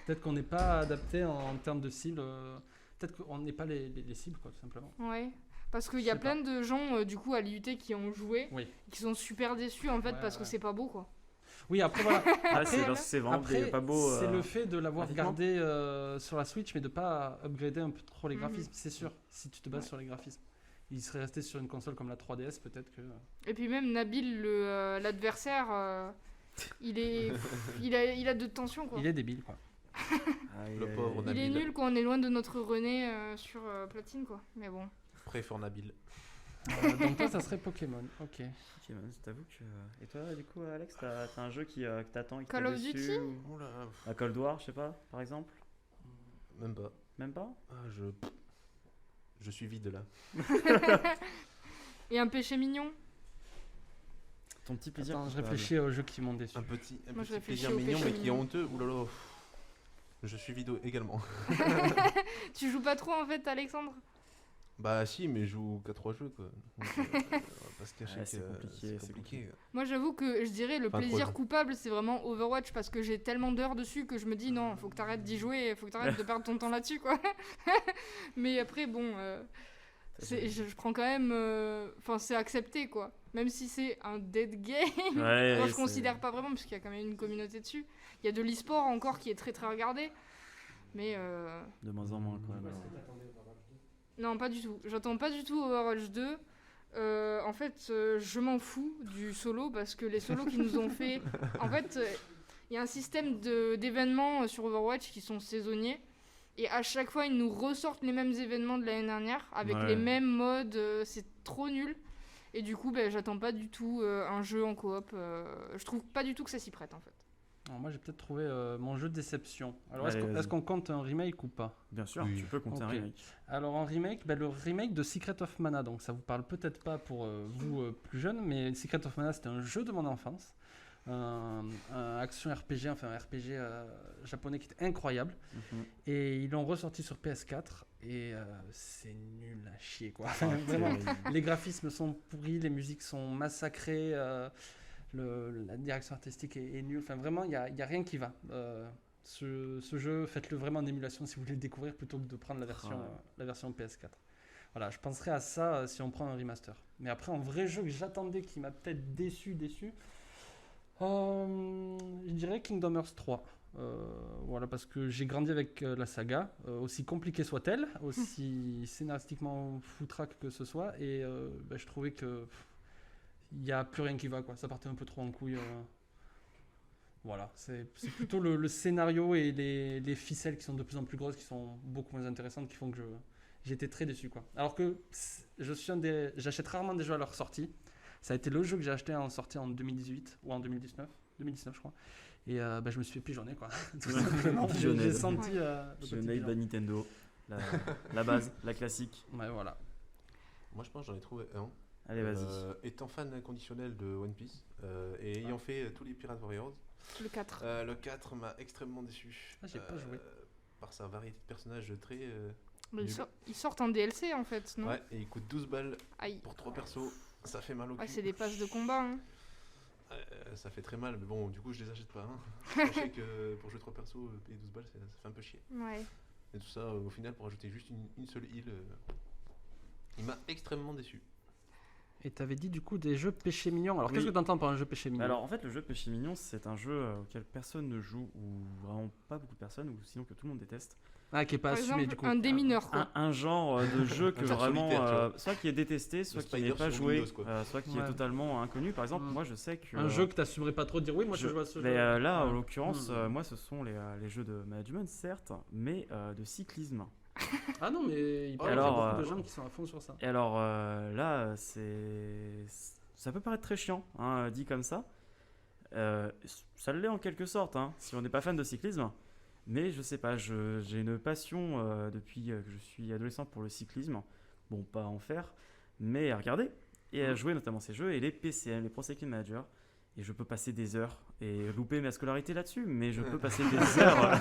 Peut-être qu'on n'est pas adapté en termes de cible. Peut-être qu'on n'est pas les cibles, quoi, tout simplement. Ouais. Parce qu'il Je y a sais plein de gens du coup à l'IUT qui ont joué, Oui. qui sont super déçus en fait Ouais, parce que ouais. c'est pas beau quoi. Oui, après voilà. Ah, c'est Après, parce que c'est vraiment Après, pas beau. c'est le fait de l'avoir graphiquement. gardé sur la Switch, mais de pas upgrader un peu trop les Mhm. graphismes, c'est sûr. Si tu te bases Ouais. sur les graphismes, il serait resté sur une console comme la 3DS, peut-être que. Et puis même Nabil, l'adversaire, il a de tension quoi. Il est débile, quoi. Le pauvre Il est Nabil. nul quoi, on est loin de notre René sur Platine quoi. Mais bon. Très fort Nabil. Donc toi, ça serait Pokémon. Ok. Ok, man, t'avoue que. Et toi, du coup, Alex, t'as un jeu que t'attends et qui Call t'a of déçu Duty ou... Oula, À Cold War, je sais pas, par exemple. même pas. Même pas. Ah, je suis vide là. Et un péché mignon. Ton petit plaisir. Attends, je coupable. réfléchis aux jeux qui m'ont déçu. Un petit Moi, je plaisir réfléchis au mignon, péché mais qui est mignon. honteux. Oulala. Je suis vide également. Tu joues pas trop en fait Alexandre? Bah si, mais je joue qu'à 3 jeux quoi. Donc, on va pas se cacher Ouais, que c'est compliqué, c'est c'est compliqué. Moi j'avoue que je dirais le Enfin, plaisir trop. coupable c'est vraiment Overwatch parce que j'ai tellement d'heures dessus que je me dis non, faut que t'arrêtes d'y jouer, faut que t'arrêtes de perdre ton temps là-dessus quoi. Mais après bon, je prends quand même, enfin c'est accepté quoi. Même si c'est un dead game, Ouais, moi je c'est- considère pas vraiment parce qu'il y a quand même une communauté dessus. Il y a de l'e-sport encore qui est très très regardé. Mais De moins en moins, quand même. alors. non, pas du tout. J'attends pas du tout Overwatch 2. En fait, je m'en fous du solo parce que les solos qu'ils nous ont fait. En fait, il y a un système d'événements sur Overwatch qui sont saisonniers. Et à chaque fois, ils nous ressortent les mêmes événements de l'année dernière avec Ouais. les mêmes modes. C'est trop nul. Et du coup, ben, j'attends pas du tout un jeu en coop. Je trouve pas du tout que ça s'y prête en fait. Alors, moi, j'ai peut-être trouvé mon jeu de déception. Alors, Allez, vas-y. est-ce qu'on compte un remake ou pas? Bien sûr, Oui. tu peux compter un Ok. remake. Alors en remake, le remake de Secret of Mana, donc ça vous parle peut-être pas pour vous plus jeunes, mais Secret of Mana c'était un jeu de mon enfance, un action RPG, enfin un RPG japonais qui était incroyable, Mhm. et ils l'ont ressorti sur PS4 et c'est nul à chier quoi. Enfin, vraiment, Terrible. les graphismes sont pourris, les musiques sont massacrées, la direction artistique est nulle, enfin vraiment il y a rien qui va. Ce jeu, faites-le vraiment en émulation si vous voulez le découvrir plutôt que de prendre la version PS4. Voilà, je penserais à ça si on prend un remaster. Mais après, un vrai jeu que j'attendais qui m'a peut-être déçu, je dirais Kingdom Hearts 3. Voilà, parce que j'ai grandi avec la saga, aussi compliquée soit-elle, aussi scénaristiquement foutraque que ce soit, et je trouvais que il n'y a plus rien qui va, quoi. Ça partait un peu trop en couille. Voilà, c'est plutôt le scénario et les ficelles qui sont de plus en plus grosses, qui sont beaucoup moins intéressantes, qui font que j'étais très déçu, quoi. Alors que j'achète rarement des jeux à leur sortie. Ça a été le jeu que j'ai acheté en sortie en 2018 ou en 2019 je crois. Et je me suis fait pigeonner, quoi. Tout simplement. Pigeonner. J'ai senti le petit Pigeonné de pigeon. Nintendo. la base, la classique. Ouais, voilà. Moi, je pense que j'en ai trouvé un. Allez, vas-y. Étant fan inconditionnel de One Piece et ayant fait tous les Pirate Warriors, Le 4. le 4 m'a extrêmement déçu. Ah, j'ai pas joué. Par sa variété de personnages très. Mais nul. ils sortent en DLC en fait, non? Ouais, et il coûte 12 balles Aïe. pour 3 persos. Ça fait mal au cul. Ouais, c'est des passes de combat. Hein. Ça fait très mal, mais bon, du coup, je les achète pas. Sachez que pour jouer 3 persos, payer 12 balles, ça fait un peu chier. Ouais. Et tout ça, au final, pour ajouter juste une seule île, il m'a extrêmement déçu. Et t'avais dit du coup des jeux péché mignon. Alors Oui. qu'est-ce que t'entends par un jeu péché mignon? Alors en fait, le jeu Péché Mignon, c'est un jeu auquel personne ne joue, ou vraiment pas beaucoup de personnes, ou sinon que tout le monde déteste. Ah, qui est pas Par assumé exemple, du coup. un démineur quoi. Un genre de jeu que Un genre vraiment, solitaire, tu vois. soit qui est détesté, soit qui n'est Spider pas sur joué, Windows, quoi. soit qui Ouais. est totalement inconnu. Par exemple, Mm. moi je sais que. Un jeu que t'assumerais pas trop de dire oui, moi je joue à ce Mais jeu. là, en Ouais. l'occurrence, Mm. moi ce sont les jeux de management, certes, mais de cyclisme. Ah non, mais il paraît Alors, qu'il y a beaucoup de gens qui sont à fond sur ça. Et alors là, ça peut paraître très chiant, hein, dit comme ça. Ça l'est en quelque sorte, hein, si on n'est pas fan de cyclisme. Mais je sais pas, j'ai une passion depuis que je suis adolescent pour le cyclisme. Bon, pas à en faire, mais à regarder et à jouer notamment ces jeux et les PCM, les Pro Cycling Manager. Et je peux passer des heures et louper ma scolarité là-dessus, mais je peux passer des heures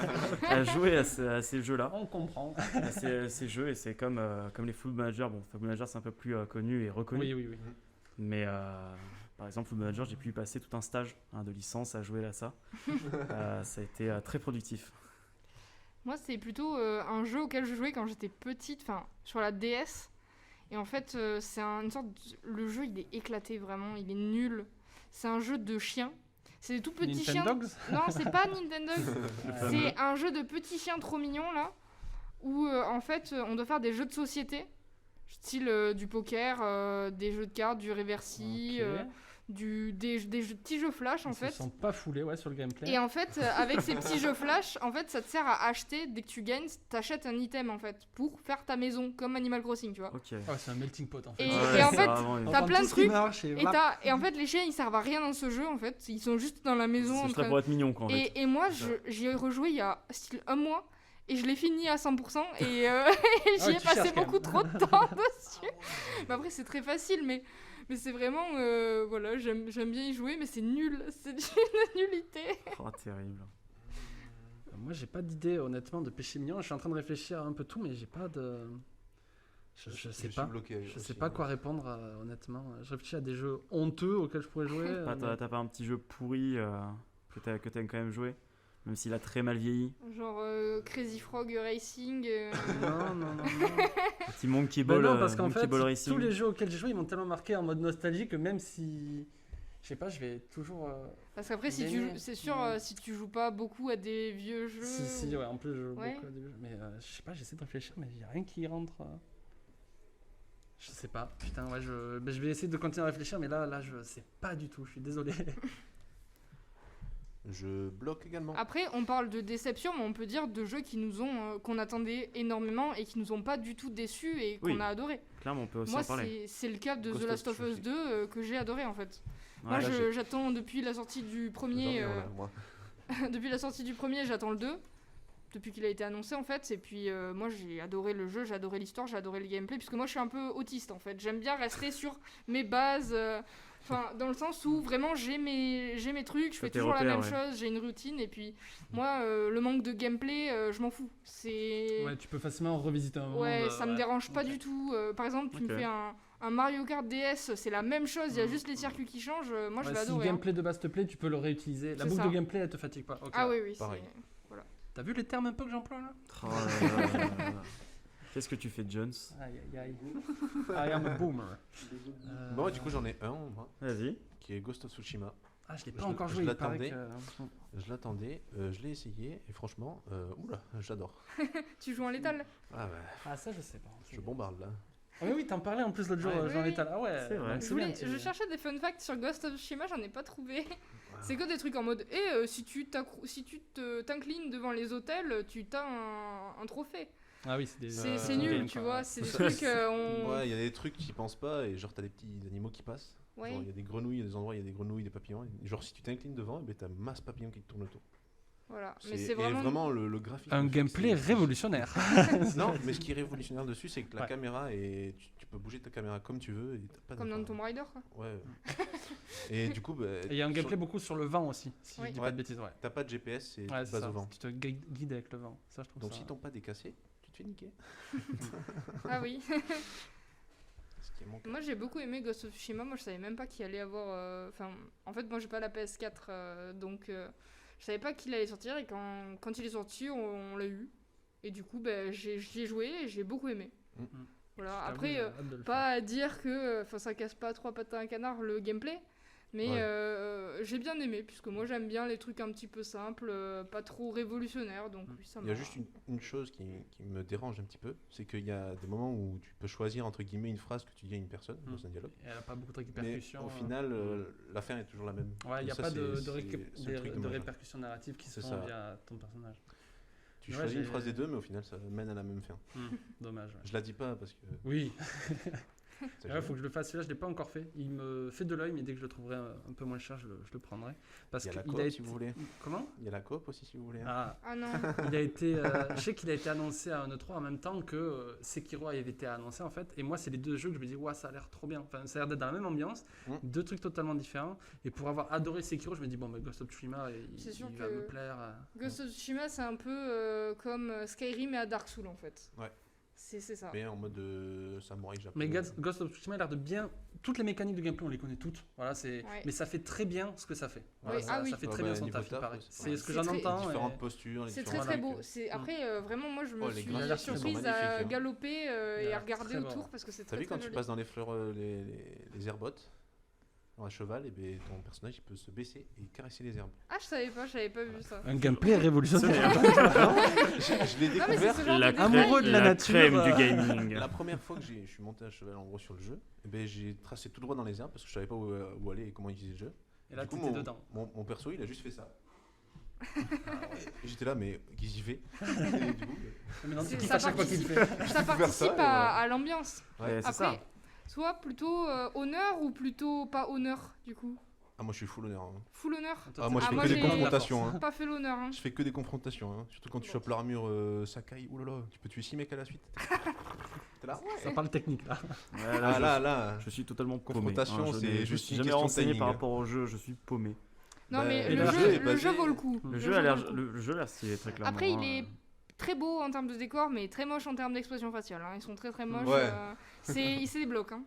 à jouer à ces jeux-là. On comprend. À ces jeux, et c'est comme les Football Manager. Bon, Football Manager c'est un peu plus connu et reconnu. Oui, oui, oui. Mais par exemple, Football Manager, j'ai pu y passer tout un stage de licence à jouer à ça. Ça a été très productif. Moi, c'est plutôt un jeu auquel je jouais quand j'étais petite, enfin sur la DS. Et en fait, c'est une sorte. Le jeu, il est éclaté vraiment, il est nul. C'est un jeu de chiens. C'est des tout petits chiens. Nintendogs. Non, c'est pas Nintendo. C'est un jeu de petits chiens trop mignons là, où en fait, on doit faire des jeux de société, style du poker, des jeux de cartes, du Reversi, Ok. petits jeux flash en Ils se fait. sont pas foulés ouais, sur le gameplay. Et en fait, avec ces petits jeux flash, en fait, ça te sert à acheter, dès que tu gagnes, t'achètes un item en fait, pour faire ta maison, comme Animal Crossing, tu vois. Ok. Ouais, c'est un melting pot en fait. Et- Ouais, en c'est fait, vraiment une- On t'as prend plein tout de ce qui trucs, marche Et en fait, les chiens, ils servent à rien dans ce jeu, en fait. Ils sont juste dans la maison en ce train serait pour être mignon, quoi, en fait. Et moi, j'y ai rejoué il y a style un mois. Et je l'ai fini à 100% et j'y ai tu passé cherches quand beaucoup même. trop de temps dessus. Mais après, c'est très facile, mais c'est vraiment. Voilà, j'aime bien y jouer, mais c'est nul. C'est d'une nullité. Oh, terrible. Moi, j'ai pas d'idée honnêtement de péché mignon. Je suis en train de réfléchir à un peu tout, mais j'ai pas de. Je sais suis pas. bloqué Je aussi, sais pas hein. quoi répondre honnêtement. Je réfléchis à des jeux honteux auxquels je pourrais jouer. T'as pas un petit jeu pourri que t'aimes quand même jouer, même s'il a très mal vieilli. Genre Crazy Frog Racing. Non, non, non. Petit Monkey Ben Ball, non, parce qu'en Monkey fait, Ball Racing. tous les jeux auxquels j'ai joué, ils m'ont tellement marqué en mode nostalgie que même si. Je sais pas, je vais toujours. Parce qu'après, Mais- c'est sûr, Ouais. si tu joues pas beaucoup à des vieux jeux. Si, ouais, en plus, je joue Ouais. beaucoup à des jeux. Mais je sais pas, j'essaie de réfléchir, mais il y a rien qui rentre. Je sais pas, putain, ouais, je vais essayer de continuer à réfléchir, mais là, je sais pas du tout, je suis désolé. Je bloque également. Après, on parle de déception, mais on peut dire de jeux qui nous ont, qu'on attendait énormément et qui nous ont pas du tout déçus et qu'on Oui. a adoré. Clairement, on peut aussi Moi, en parler. c'est le cas de Ghost The of Last of Us Tsushima. 2 que j'ai adoré en fait. Ouais, Moi, là, j'ai- j'attends depuis la sortie du premier. J'en ai un, là, moi. Depuis la sortie du premier, j'attends le 2. Depuis qu'il a été annoncé en fait. Et puis moi j'ai adoré le jeu, j'ai adoré l'histoire, j'ai adoré le gameplay. Puisque moi je suis un peu autiste en fait. J'aime bien rester sur mes bases. Enfin, dans le sens où vraiment j'ai mes trucs, je T'as fais tes toujours la même repères, chose, j'ai une routine. Et puis moi, le manque de gameplay, je m'en fous. C'est. Ouais, tu peux facilement revisiter un monde. Ouais, ça me ouais. dérange pas Ok. du tout. Par exemple, tu Ok. me fais un Mario Kart DS, c'est la même chose, il y a juste les circuits qui changent. Moi je Ouais, vais si le adorer. hein. gameplay de base te plaît, tu peux le réutiliser. La C'est boucle ça. de gameplay, elle te fatigue pas. Ok. Ah oui, oui, Pareil. c'est. T'as vu les termes un peu que j'emploie là Oh là là là là. Qu'est-ce que tu fais, Jones? Aïe aïe aïe. I am a boomer. Bon, du coup, j'en ai un, moi, Vas-y. qui est Ghost of Tsushima. Ah, je l'ai je pas encore je joué, il paraît l'attendais. que. Je l'attendais, je l'ai essayé, et franchement, oula, j'adore. Tu joues en létal? Ah ouais, Ah, ça, je sais pas. je bombarde là. Ah, mais oui, t'en parlais en plus l'autre jour, Ouais. Jean Oui, Létal. Ah ouais, C'est vrai. donc Je, bien, je cherchais des fun facts sur Ghost of Tsushima, j'en ai pas trouvé. Ah. C'est que des trucs en mode si tu t'inclines devant les hôtels, tu t'as un trophée. Ah oui, c'est des. C'est game, nul, tu quoi, vois. ouais. C'est des trucs. Ouais, il y a des trucs qui pensent pas, et genre, t'as des petits animaux qui passent. Ouais. Genre, il y a des grenouilles, il y a des endroits, il y a des grenouilles, des papillons. Et genre, si tu t'inclines devant, eh ben, t'as masse papillons qui te tournent autour. Voilà. Mais Et c'est vraiment. le graphisme. Un du truc, gameplay c'est- révolutionnaire. Non, mais ce qui est révolutionnaire dessus, c'est que la Ouais. caméra et tu peux bouger ta caméra comme tu veux et t'as pas Comme dans d'infra- Tomb Raider, quoi. Ouais. Et du coup, bah, Et il y a un gameplay beaucoup sur le vent aussi, si Oui. je dis Ouais. pas de bêtises. Ouais, t'as pas de GPS, c'est ouais tu c'est bases ça. au vent. Tu te guides avec le vent. Ça, je trouve Donc ça. si ton pad est cassé, tu te fais niquer. Ah oui. Ce qui est mon cas. Moi j'ai beaucoup aimé Ghost of Tsushima, moi je savais même pas qu'il allait avoir... Enfin, en fait moi j'ai pas la PS4, donc je savais pas qu'il allait sortir et quand il est sorti on l'a eu. Et du coup j'y ai joué et j'ai beaucoup aimé. Mm. Voilà, Je t'avoue, après j'ai hâte de le pas à dire que ça casse pas trois pattes à un canard le gameplay, mais Ouais. j'ai bien aimé puisque moi j'aime bien les trucs un petit peu simples, pas trop révolutionnaires, donc oui ça Il y a m'a... juste une chose qui me dérange un petit peu, c'est qu'il y a des moments où tu peux choisir entre guillemets une phrase que tu dis à une personne dans un dialogue. Et elle a pas beaucoup de Mais répercussions. au final, la fin est toujours la même. Ouais, il n'y Et a ça, pas c'est- de, c'est- c'est le truc de dommage. répercussions narratives qui se C'est font ça. via ton personnage. Tu Ouais, choisis une j'ai- phrase des deux, mais au final, ça mène à la même fin. Dommage. Ouais. Je la dis pas parce que. Oui, c'est il faut que je le fasse. Celui-là, je l'ai pas encore fait. Il me fait de l'œil, mais dès que je le trouverai un peu moins cher, je le prendrai. Parce Il y a la qu'il coop a si été... vous voulez. Comment Il y a la coop aussi si vous voulez. Ah, Ah non, il a été, je sais qu'il a été annoncé à un E3 en même temps que Sekiro avait été annoncé en fait. Et moi, c'est les deux jeux que je me dis, ouais, ça a l'air trop bien. Enfin, ça a l'air d'être dans la même ambiance, deux trucs totalement différents. Et pour avoir adoré Sekiro, je me dis, bon, bah, Ghost of Tsushima, C'est sûr il va que me plaire. Ghost of Tsushima c'est un peu comme Skyrim et à Dark Souls en fait. Ouais. C'est ça. Mais en mode samouraï japonais. Mais Ghost of Tsushima a l'air de bien. Toutes les mécaniques de gameplay, on les connaît toutes. Voilà, c'est. Ouais. Mais ça fait très bien ce que ça fait. Voilà, Oui, ça, ah oui. ça fait Ouais, très bah, bien son niveau taf, il taf, paraît. ouais, c'est C'est vrai. ce que C'est j'en très- entends. Différentes et- postures. les C'est différents très très trucs. beau. Après, vraiment, moi je me Oh, les suis graphismes sont surprise magnifiques, à hein. galoper Il a et à l'air regarder très beau. autour parce que c'est T'as très vu très quand tu joli. passes dans les fleurs, les herbottes, à cheval, et ben ton personnage il peut se baisser et caresser les herbes. Ah, j'avais pas vu ça. Un gameplay révolutionnaire. Je l'ai Non, mais c'est découvert ce genre La de crème, détail. Amoureux de la nature, crème du gaming. la première fois que je suis monté à cheval en gros sur le jeu. Et ben j'ai tracé tout droit dans les herbes parce que je savais pas où aller et comment utiliser le jeu. Et là, Du coup, t'étais dedans. mon perso il a juste fait ça. Et j'étais là, mais qu'est-ce qu'il fait Et du coup, Mais non, C'est- tu kiffes ça à chaque fois qu'il le fait. Ça faire ça, participe et voilà. à l'ambiance. ouais. C'est ça. Après, soit plutôt honneur ou plutôt pas honneur du coup. Ah, moi je suis full honneur. Hein. Full honneur. Toi, Ah, moi je Ah, fais moi, que des j'ai- confrontations. Hein. Pas fait l'honneur. Hein. Je fais que des confrontations. Hein. Surtout quand tu chopes l'armure Sakai. Oulala, tu peux tuer 6 mecs à la suite. T'es là Ça parle technique là. Ouais, Ah là, là. je suis totalement paumé. Confrontation, Je c'est n'ai- je juste suis une jamais question de renseigné timing, par hein. rapport au jeu, je suis paumé. Non Bah, mais et le le jeu, jeu est le basé- jeu vaut le coup. Le Le jeu jeu a l'air, vaut le coup. le jeu a l'air stylé très clairement. Après, il hein. est très beau en termes de décor, mais très moche en termes d'expression faciale. Hein. Ils sont très très moches. Ouais. Il se débloque. Hein.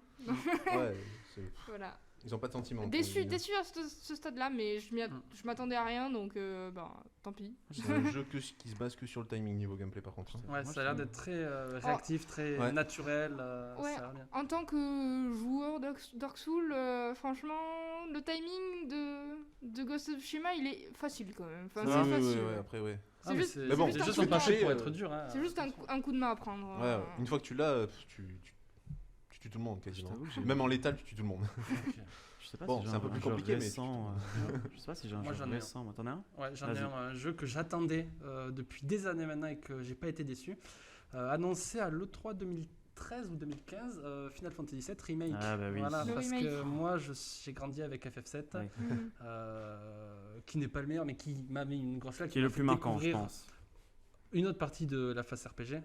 Ouais, Voilà. ils ont pas de sentiments. Déçu à ce stade-là, mais je m'attendais à rien, donc tant pis. C'est un jeu qui se base que sur le timing niveau gameplay par contre. Ouais, Moi, ça a l'air je- d'être très réactif, très Ouais. naturel. Ouais. Ça a l'air bien. En tant que joueur Dark Souls, franchement, le timing de Ghost of Tsushima, il est facile quand même. Enfin, Oui, c'est oui, facile. ouais, après ouais. C'est Ah, mais juste- c'est mais bon, c'est juste juste un un coup de marché main. pour être dur. Hein. C'est juste un coup de main à prendre. Ouais, une fois que tu l'as, tu tues tout le monde Je quasiment. t'avoue que j'ai- Même en létal, tu tues tout le monde. Je sais pas Bon, si j'ai c'est un peu plus jeu compliqué, mais tu- récent, je sais pas si j'ai un Moi, jeu j'en ai un. récent. Moi, t'en as un Ouais, j'en ai Vas-y. un jeu que j'attendais depuis des années maintenant et que j'ai pas été déçu. Annoncé à l'E3 2013 ou 2015, Final Fantasy VII Remake. Ah bah oui. Voilà, Le parce remake. que moi j'ai grandi avec FF7, Ouais. Mhm. qui n'est pas le meilleur mais qui m'a mis une grosse claque. Qui est m'a le fait plus marquant, je découvrir pense. une autre partie de la phase RPG.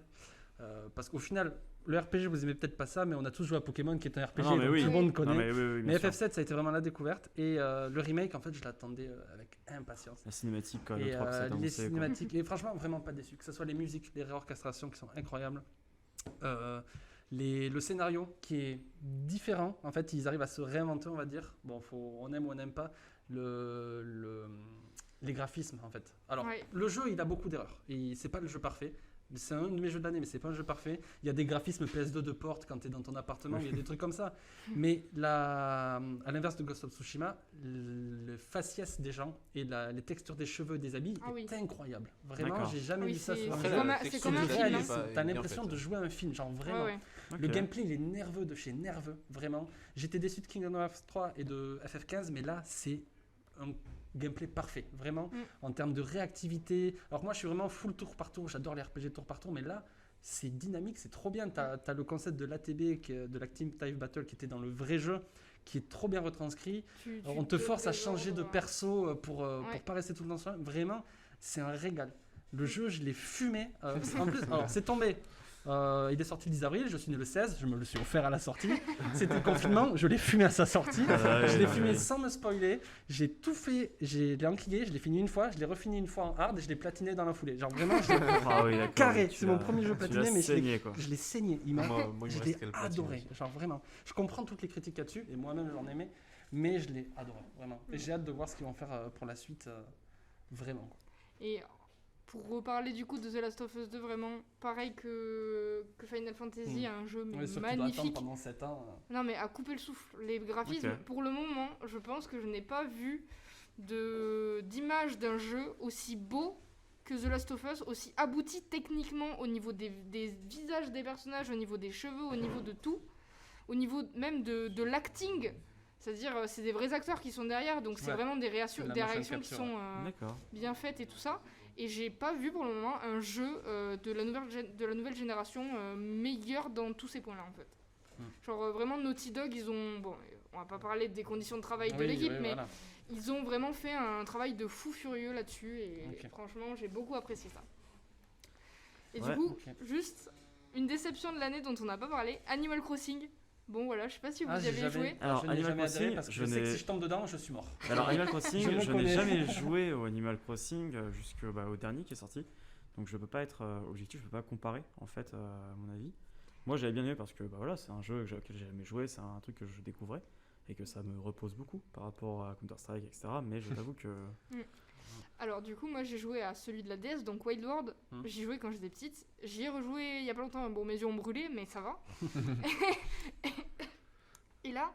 Parce qu'au final, le RPG, vous aimez peut-être pas ça, mais on a tous joué à Pokémon qui est un RPG, non, mais donc oui. tout le monde Non, connaît. mais oui, oui, bien Mais sûr. FF7, ça a été vraiment la découverte. Et le remake, en fait, je l'attendais avec impatience. La cinématique, quand Et le 3 que ça a été les annoncé, quoi. cinématiques, et franchement, vraiment pas déçu. Que ce soit les musiques, les réorchestrations qui sont incroyables. Le scénario qui est différent. En fait, ils arrivent à se réinventer, on va dire. Bon, on aime ou on n'aime pas les graphismes, en fait. Alors, Ouais. le jeu, il a beaucoup d'erreurs. Et c'est pas le jeu parfait. C'est un de mes jeux de l'année, mais c'est pas un jeu parfait. Il y a des graphismes PS2 de porte quand tu es dans ton appartement, il y a des trucs comme ça. Mais à l'inverse de Ghost of Tsushima, le faciès des gens et les textures des cheveux, des habits Ah oui. est incroyable. Vraiment, D'accord. j'ai jamais Oui, vu ça c'est- sur un c'est jeu. comme un- la c'est texture comme un du film, jeu est hein. Réaliste, pas- est t'as bien l'impression faite. de jouer à un film, genre vraiment. Ouais, ouais. Le Ok. gameplay, il est nerveux de chez nerveux, vraiment. J'étais déçu de Kingdom Hearts 3 et de FF15, mais là, c'est un gameplay parfait, vraiment, en termes de réactivité. Alors moi, je suis vraiment full tour par tour, j'adore les RPG tour par tour, mais là, c'est dynamique, c'est trop bien. T'as le concept de l'ATB, de l'Active Time Battle, qui était dans le vrai jeu, qui est trop bien retranscrit. Tu On te force à désordres, changer de ouais. perso pour Ouais. pas rester tout le temps sur le même. Vraiment, C'est un régal. Le jeu, je l'ai fumé. En plus, alors, c'est tombé. Il est sorti le 10 avril, je suis né le 16, je me le suis offert à la sortie. C'était le confinement, je l'ai fumé à sa sortie. Je l'ai fumé sans me spoiler. J'ai tout fait, je l'ai enquillé, je l'ai fini une fois, je l'ai refini une fois en hard et je l'ai platiné dans la foulée. Genre vraiment, je l'ai carré. C'est mon premier jeu platiné, mais je l'ai saigné. Moi, il Je me l'ai reste qu'à le adoré. platiner. Genre vraiment. Je comprends toutes les critiques là-dessus et moi-même j'en aimais, mais je l'ai adoré, vraiment. Et j'ai hâte de voir ce qu'ils vont faire pour la suite, vraiment. Et pour reparler du coup de The Last of Us 2, vraiment pareil que Final Fantasy, un jeu mais Ouais, sauf que tu dois attendre magnifique. pendant 7 ans. Non mais à couper le souffle. Les graphismes, Ok. pour le moment, je pense que je n'ai pas vu d'image d'un jeu aussi beau que The Last of Us, aussi abouti techniquement au niveau des visages des personnages, au niveau des cheveux, au niveau de tout, au niveau même de l'acting. C'est-à-dire, c'est des vrais acteurs qui sont derrière, donc c'est Ouais. vraiment des C'est réactions, de la des motion réactions qui capture, sont D'accord. bien faites et tout ça. Et j'ai pas vu pour le moment un jeu de la nouvelle génération meilleur dans tous ces points-là en fait. Genre vraiment Naughty Dog, ils ont... Bon, on va pas parler des conditions de travail de l'équipe, mais voilà. ils ont vraiment fait un travail de fou furieux là-dessus et Ok. franchement j'ai beaucoup apprécié ça. Et Ouais. du coup, Ok. juste une déception de l'année dont on n'a pas parlé, Animal Crossing. Bon voilà, je sais pas si vous y j'ai avez jamais- joué. Alors, je n'ai Animal jamais adhéré Crossing, parce que je je sais que n'ai- si je tombe dedans, je suis mort. Alors Animal Crossing, Je me je n'ai connais. jamais joué au Animal Crossing jusqu'au dernier qui est sorti. Donc je peux pas être objectif, je peux pas comparer en fait à mon avis. Moi j'avais bien aimé parce que voilà, c'est un jeu auquel j'ai jamais joué, c'est un truc que je découvrais et que ça me repose beaucoup par rapport à Counter-Strike, etc. Mais je t'avoue que... Alors du coup moi j'ai joué à celui de la DS, donc Wild World. J'y jouais quand j'étais petite. J'y ai rejoué il y a pas longtemps, bon mes yeux ont brûlé mais ça va. Et là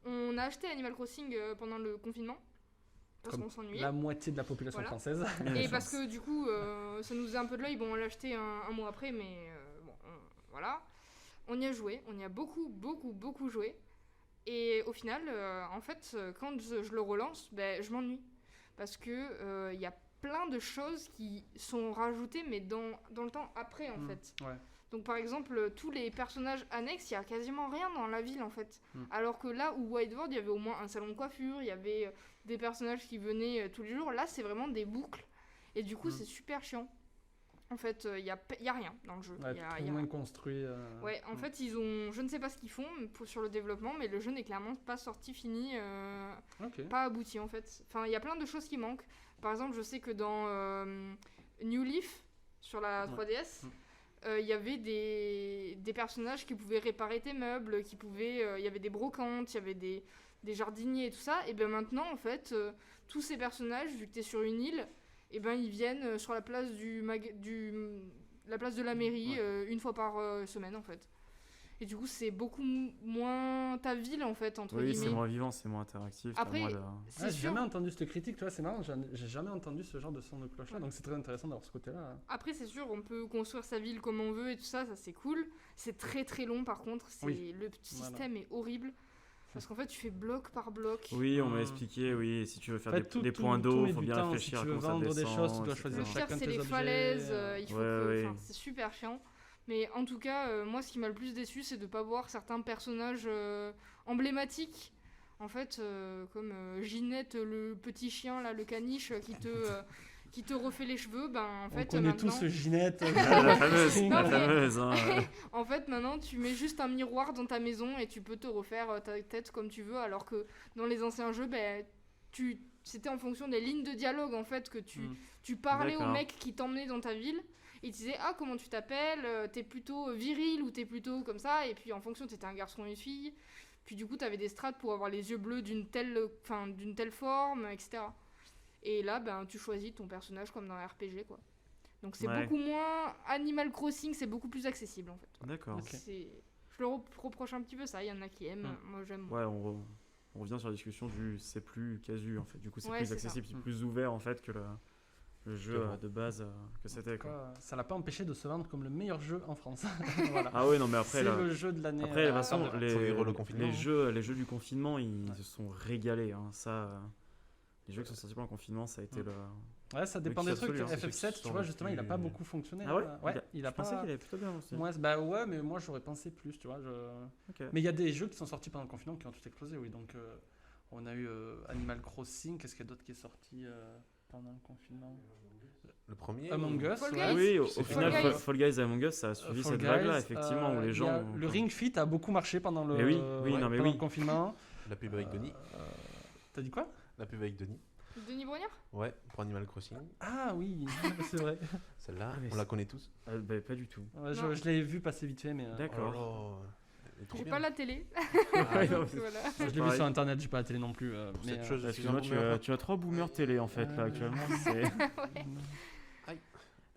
on a acheté Animal Crossing pendant le confinement. Parce Comme qu'on s'ennuyait. La moitié de la population Voilà. française. Et parce que du coup, ça nous faisait un peu de l'œil. Bon, on l'a acheté un mois après, mais bon, voilà. On y a joué, on y a beaucoup joué. Et au final, en fait, quand je le relance, ben, je m'ennuie. Parce que il y a plein de choses qui sont rajoutées, mais dans le temps après, en fait. Ouais. Donc par exemple, tous les personnages annexes, il y a quasiment rien dans la ville en fait. Alors que là où Wild World, il y avait au moins un salon de coiffure, il y avait des personnages qui venaient tous les jours. Là, c'est vraiment des boucles. Et du coup, c'est super chiant. En fait, il y a rien dans le jeu. Ouais, Il y a tout rien. moins construit. Ouais, en fait, ils ont... Je ne sais pas ce qu'ils font sur le développement, mais le jeu n'est clairement pas sorti, fini, Ok. pas abouti en fait. Enfin, il y a plein de choses qui manquent. Par exemple, je sais que dans New Leaf, sur la 3DS... il y avait des personnages qui pouvaient réparer tes meubles, il y avait des brocantes, il y avait des jardiniers et tout ça. Et bien maintenant, en fait, tous ces personnages, vu que tu es sur une île, et ben ils viennent sur la place la place de la mairie une fois par semaine, en fait. Et du coup, c'est beaucoup moins ta ville, en fait, entre Oui, guillemets. c'est moins vivant, c'est moins interactif. t'as Après, moins de- c'est J'ai sûr. jamais entendu cette critique, tu vois, c'est marrant, j'ai jamais entendu ce genre de son de cloche là, donc c'est très intéressant d'avoir ce côté-là. Après, c'est sûr, on peut construire sa ville comme on veut et tout ça, ça c'est cool. C'est très très long par contre, Oui. le système est horrible. Parce qu'en fait, tu fais bloc par bloc. Oui, on m'a expliqué, oui, si tu veux faire En fait, des tout- points tout d'eau, met il faut du bien temps. réfléchir Si tu à veux comment ça vendre des descend, choses, tu dois etc. choisir Le chacun pire, c'est tes les objets, falaises, il faut Ouais, enfin, ouais. c'est super chiant. Mais en tout cas, moi, ce qui m'a le plus déçu, c'est de ne pas voir certains personnages emblématiques. En fait, comme Ginette, le petit chien, là, le caniche, qui te refait les cheveux, ben en On fait connaît maintenant... tous Ginette. Ah, la fameuse, Non, la mais- fameuse. Hein. En fait, maintenant, tu mets juste un miroir dans ta maison et tu peux te refaire ta tête comme tu veux, alors que dans les anciens jeux, ben, c'était en fonction des lignes de dialogue, en fait, que tu parlais au D'accord. mec qui t'emmenait dans ta ville, et il te disait « Ah, comment tu t'appelles ? T'es plutôt viril ou t'es plutôt comme ça ?» Et puis, en fonction, t'étais un garçon ou une fille. Puis, du coup, t'avais des strates pour avoir les yeux bleus d'une telle forme, etc. Et là, ben, tu choisis ton personnage comme dans un RPG, quoi. Donc c'est Ouais. beaucoup moins... Animal Crossing, c'est beaucoup plus accessible, en fait. D'accord. Ok. Je le reproche un petit peu ça, il y en a qui aiment, moi j'aime. Ouais, on revient sur la discussion du c'est plus casu en fait. Du coup, c'est Ouais, plus c'est accessible, ça. c'est plus ouvert en fait que le jeu Clairement. de base que c'était. En tout Quoi. cas, ça l'a pas empêché de se vendre comme le meilleur jeu en France. Voilà. Ah ouais, non, mais après, C'est là, le jeu de l'année. après de toute façon, faut vivre le confinement, hein. les jeux du confinement, ils se sont régalés. Hein. Ça, les jeux qui sont sortis pendant le confinement, ça a été le. Ouais, ça dépend Oui, des c'est trucs. absolu, hein. Ceux qui FF7, tu sont vois, les justement, il a plus- pas beaucoup fonctionné. Ah ouais, Ouais, il a Je pensais pas. qu'il avait plutôt bien aussi. Bah ouais, mais moi j'aurais pensé plus, tu vois. Ok. Mais il y a des jeux qui sont sortis pendant le confinement qui ont tout explosé, oui. Donc on a eu Animal Crossing, qu'est-ce qu'il y a d'autre qui est sorti pendant le confinement. Le premier. Among Us, Fall ouais. Guys. Oui, C'est au Fall final, Guys. Fall Guys et Among Us, ça a suivi Fall cette Guys, vague-là, effectivement, où les il y gens. a- le Ring Fit a beaucoup marché pendant le, Mais oui, oui, non, mais pendant oui. le confinement. La pub avec Denis. T'as dit quoi? La pub avec Denis. Denis Brognard? Ouais, pour Animal Crossing. Ah oui, c'est vrai. Celle-là, Ah, mais on la connaît tous. Bah, pas du tout. Ouais, Non. je l'ai vu passer vite fait, mais D'accord. Oh là là, elle est trop J'ai bien. pas la télé. Ouais, non, Donc, mais- voilà. je l'ai vu pareil. sur internet, j'ai pas la télé non plus. Pour mais, cette chose, je suis Excuse-moi, un boomer. tu as 3 boomers télé en fait là actuellement. c'est- Aïe.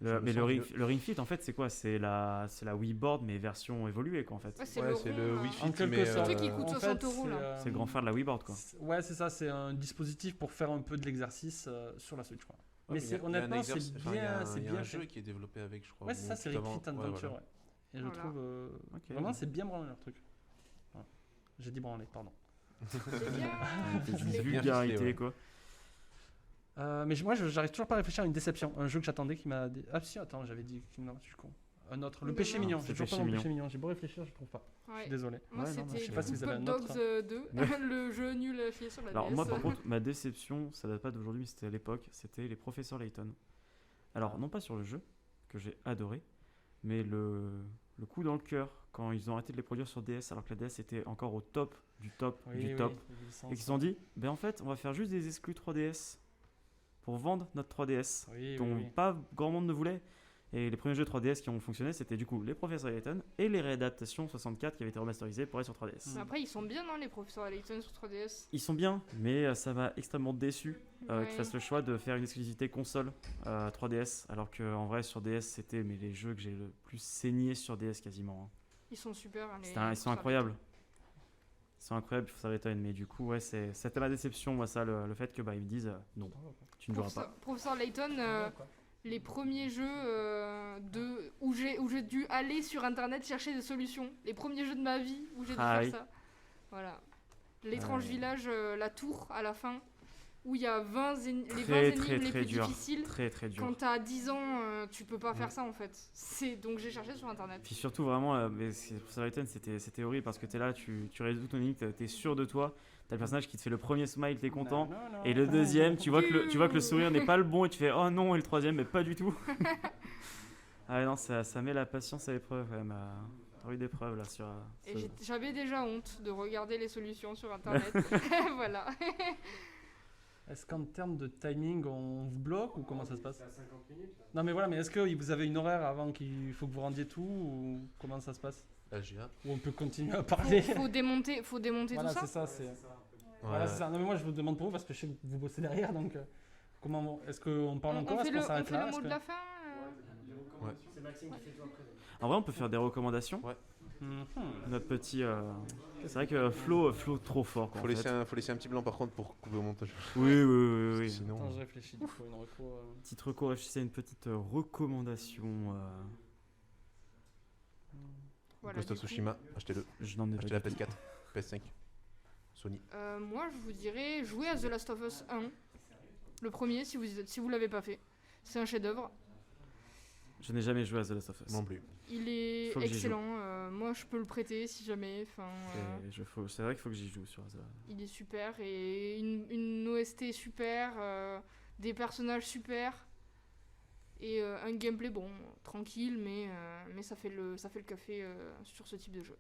Mais Je le me ring, sens le Ring Fit en fait c'est quoi? C'est la Wii Board mais version évoluée quoi en fait. Ouais, c'est Ouais, le c'est rond, le là. Wi-Fi, en quelque mais, sorte. Le truc qui coûte En 60 fait, euros, là. C'est le grand frère de la Wii Board quoi. Ouais, c'est ça, c'est un dispositif pour faire un peu de l'exercice sur la Switch, quoi. Ouais, mais il y a- c'est- il y a un honnêtement, c'est exercice- enfin, il y a bien, un- c'est il y a bien un fait. jeu qui est développé avec, je crois. Ouais, c'est ça, tout c'est Ring avant. Fit Adventure, ouais. Et je Voilà. trouve Ok. vraiment c'est bien branlé leur truc. Voilà. J'ai dit branlé, pardon. C'est bien. C'est Je une l'ai- bien vulgarité ficelé, ouais. quoi. Mais moi, j'arrive toujours pas à réfléchir à une déception. Un jeu que j'attendais qui m'a. Ah si, attends, j'avais dit. Non, je suis con. Un autre. Le Non, péché non. mignon. C'est J'ai toujours Péché pas le Mignon. péché mignon. J'ai beau réfléchir, je trouve pas. Je Ouais. suis désolé. Moi, Ouais, non, c'était je sais pas si vous avez Hot un autre. Dogs 2, le jeu nul à chier sur la Alors DS. moi par contre ma déception ça date pas d'aujourd'hui mais c'était à l'époque, c'était les professeurs Layton. Alors non pas sur le jeu que j'ai adoré mais le coup dans le cœur quand ils ont arrêté de les produire sur DS alors que la DS était encore au top du top Oui, du oui, top. les licences. Et qu'ils se sont dit, ben en fait, on va faire juste des exclus 3DS pour vendre notre 3DS, Oui, dont oui, oui. pas grand monde ne voulait. Et les premiers jeux 3DS qui ont fonctionné, c'était du coup les Professeurs Layton et les réadaptations 64 qui avaient été remasterisées pour aller sur 3DS. Mais après, ils sont bien, non, les professeurs Layton sur 3DS. Ils sont bien, mais ça m'a extrêmement déçu Ouais. qu'ils fassent le choix de faire une exclusivité console 3DS, alors qu'en vrai sur DS c'était mais les jeux que j'ai le plus saigné sur DS quasiment. hein. Ils sont super. Hein, Ils sont incroyables. Ils sont incroyables, Professeur Layton, mais du coup, ouais, c'était la déception, moi, ça, le fait que bah, ils me disent non, tu ne joueras pas. Professeur Layton, les premiers jeux où j'ai dû aller sur internet chercher des solutions. Les premiers jeux de ma vie où j'ai dû Ah faire oui. ça. Voilà. L'étrange Ouais. village, la tour à la fin, où il y a les 20 Très, énigmes très, les très plus dur. difficiles. Très, très dur. Quand t'as 10 ans, tu peux pas faire Ouais. ça en fait. Donc j'ai cherché sur internet. Puis surtout, vraiment, Professeur Layton, c'était horrible parce que t'es là, tu résous ton énigme, t'es sûr de toi, t'as le personnage qui te fait le premier smile, t'es content. Non, non, Et le non. deuxième, tu vois que le sourire n'est pas le bon et tu fais oh non, et le troisième, mais pas du tout. Ah non, ça met la patience à l'épreuve quand même, à rude épreuve là sur. Et ce- j'avais déjà honte de regarder les solutions sur internet. Voilà. Est-ce qu'en termes de timing, on vous bloque ou comment ça se passe? Non, mais voilà, mais est-ce que vous avez une horaire avant qu'il faut que vous rendiez tout ou comment ça se passe? LGA. Ou on peut continuer à parler? Faut démonter Voilà, tout ça. c'est ça. C'est... Ouais. Voilà, c'est ça. Non, mais moi, je vous demande pour vous parce que je sais que vous bossez derrière, donc comment est-ce qu'on parle encore? On Est-ce fait qu'on le s'arrête là? mot Est-ce de que- la fin. Ouais. En vrai, on peut faire des recommandations. Mhm. Notre petit. C'est vrai que Flo trop fort. Quoi, Faut en fait. faut laisser un petit blanc par contre pour couper au montage. Oui. Sinon. Attends, je réfléchis. Il faut une reco. Petite reco, réfléchissez à une petite recommandation. Voilà, Ghost of du coup. Tsushima, achetez-le. Je n'en ai pas. Achetez la du tout. PS4, PS5, Sony. Moi, je vous dirais jouer à The Last of Us 1. Le premier, si vous l'avez pas fait. C'est un chef-d'œuvre. Je n'ai jamais joué à The Last of Us. Non plus. Il est Faut que j'y excellent. Moi, je peux le prêter si jamais. C'est vrai qu'il faut que j'y joue sur ça. Il est super et une OST super, des personnages super et un gameplay bon, tranquille, mais ça fait le café sur ce type de jeu.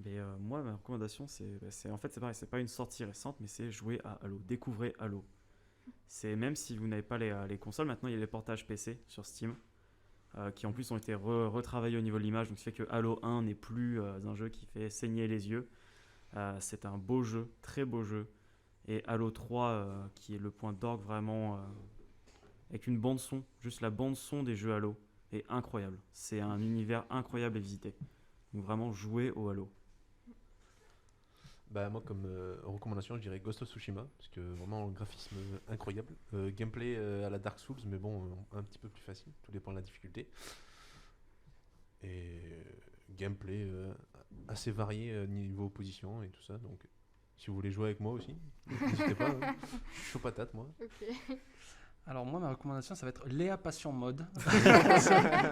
Mais moi, ma recommandation, en fait, c'est pareil, c'est pas une sortie récente, mais c'est jouer à Halo. Découvrez Halo. C'est même si vous n'avez pas les consoles, maintenant il y a les portages PC sur Steam. Qui en plus ont été retravaillés au niveau de l'image, donc ce qui fait que Halo 1 n'est plus un jeu qui fait saigner les yeux. C'est un beau jeu, très beau jeu. Et Halo 3, qui est le point d'orgue vraiment, avec une bande son, juste la bande son des jeux Halo, est incroyable. C'est un univers incroyable à visiter. Donc vraiment jouer au Halo. Bah moi comme recommandation je dirais Ghost of Tsushima parce que vraiment le graphisme incroyable, gameplay à la Dark Souls mais bon un petit peu plus facile, tout dépend de la difficulté et gameplay assez varié niveau position et tout ça donc si vous voulez jouer avec moi aussi n'hésitez pas, hein. Je suis chaud patate moi. Ok. Alors moi, ma recommandation, ça va être Léa Passion Mode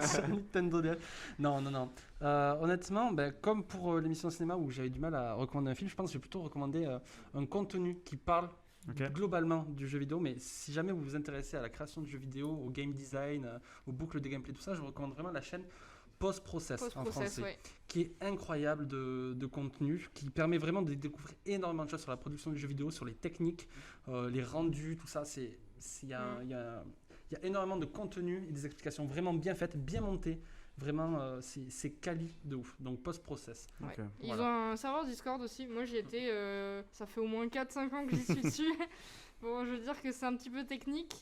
sur Nintendo DS. Non. Honnêtement, comme pour l'émission cinéma où j'avais du mal à recommander un film, je pense que je vais plutôt recommander un contenu qui parle Ok. globalement du jeu vidéo, mais si jamais vous vous intéressez à la création de jeux vidéo, au game design, aux boucles de gameplay, tout ça, je vous recommande vraiment la chaîne Post-Process en Post-process, français, ouais. qui est incroyable de contenu, qui permet vraiment de découvrir énormément de choses sur la production du jeu vidéo, sur les techniques, les rendus, tout ça. Il y a énormément de contenu et des explications vraiment bien faites, bien montées. Vraiment, c'est quali de ouf. Donc Post-Process. Ouais. Ok. Ils Voilà. ont un serveur Discord aussi. Moi, j'y étais. Ça fait au moins 4-5 ans que j'y suis dessus. Bon, je veux dire que c'est un petit peu technique.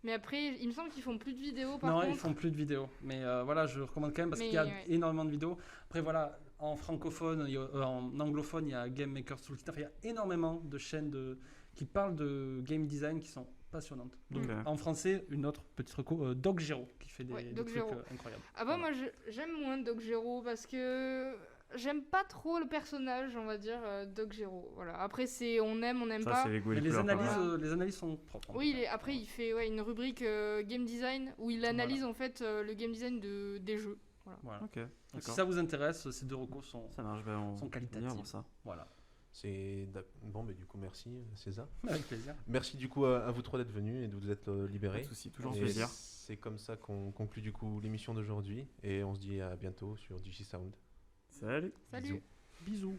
Mais après, il me semble qu'ils font plus de vidéos par Non, contre. ils font plus de vidéos. Mais voilà, je recommande quand même parce Mais qu'il y a ouais. énormément de vidéos. Après, voilà, en francophone, en anglophone, il y a Game Maker Toolkit. Enfin, il y a énormément de chaînes qui parlent de game design qui sont passionnantes. Donc, Ok. en français, une autre petite reco, Doc Gero, qui fait des Doc trucs Gero. incroyables. Ah bah, Voilà. moi, j'aime moins Doc Gero parce que j'aime pas trop le personnage, on va dire, Doc Gero. Voilà. Après, on aime Ça, pas. c'est les goûts et Mais les les couleurs, quoi. analyses, les analyses sont propres. Oui, après, il fait une rubrique game design où il analyse en fait le game design des jeux. Voilà. Ok, Donc, si d'accord. ça vous intéresse, ces deux recos sont. Ça marche, on sont qualitatives. on va voir ça. Voilà. Bon, mais du coup, merci César. Avec plaisir. Merci du coup à vous trois d'être venus et de vous être Pas libérés. de soucis, toujours un Et plaisir. C'est comme ça qu'on conclut du coup l'émission d'aujourd'hui et on se dit à bientôt sur DigiSound. Salut. Salut. Bisous.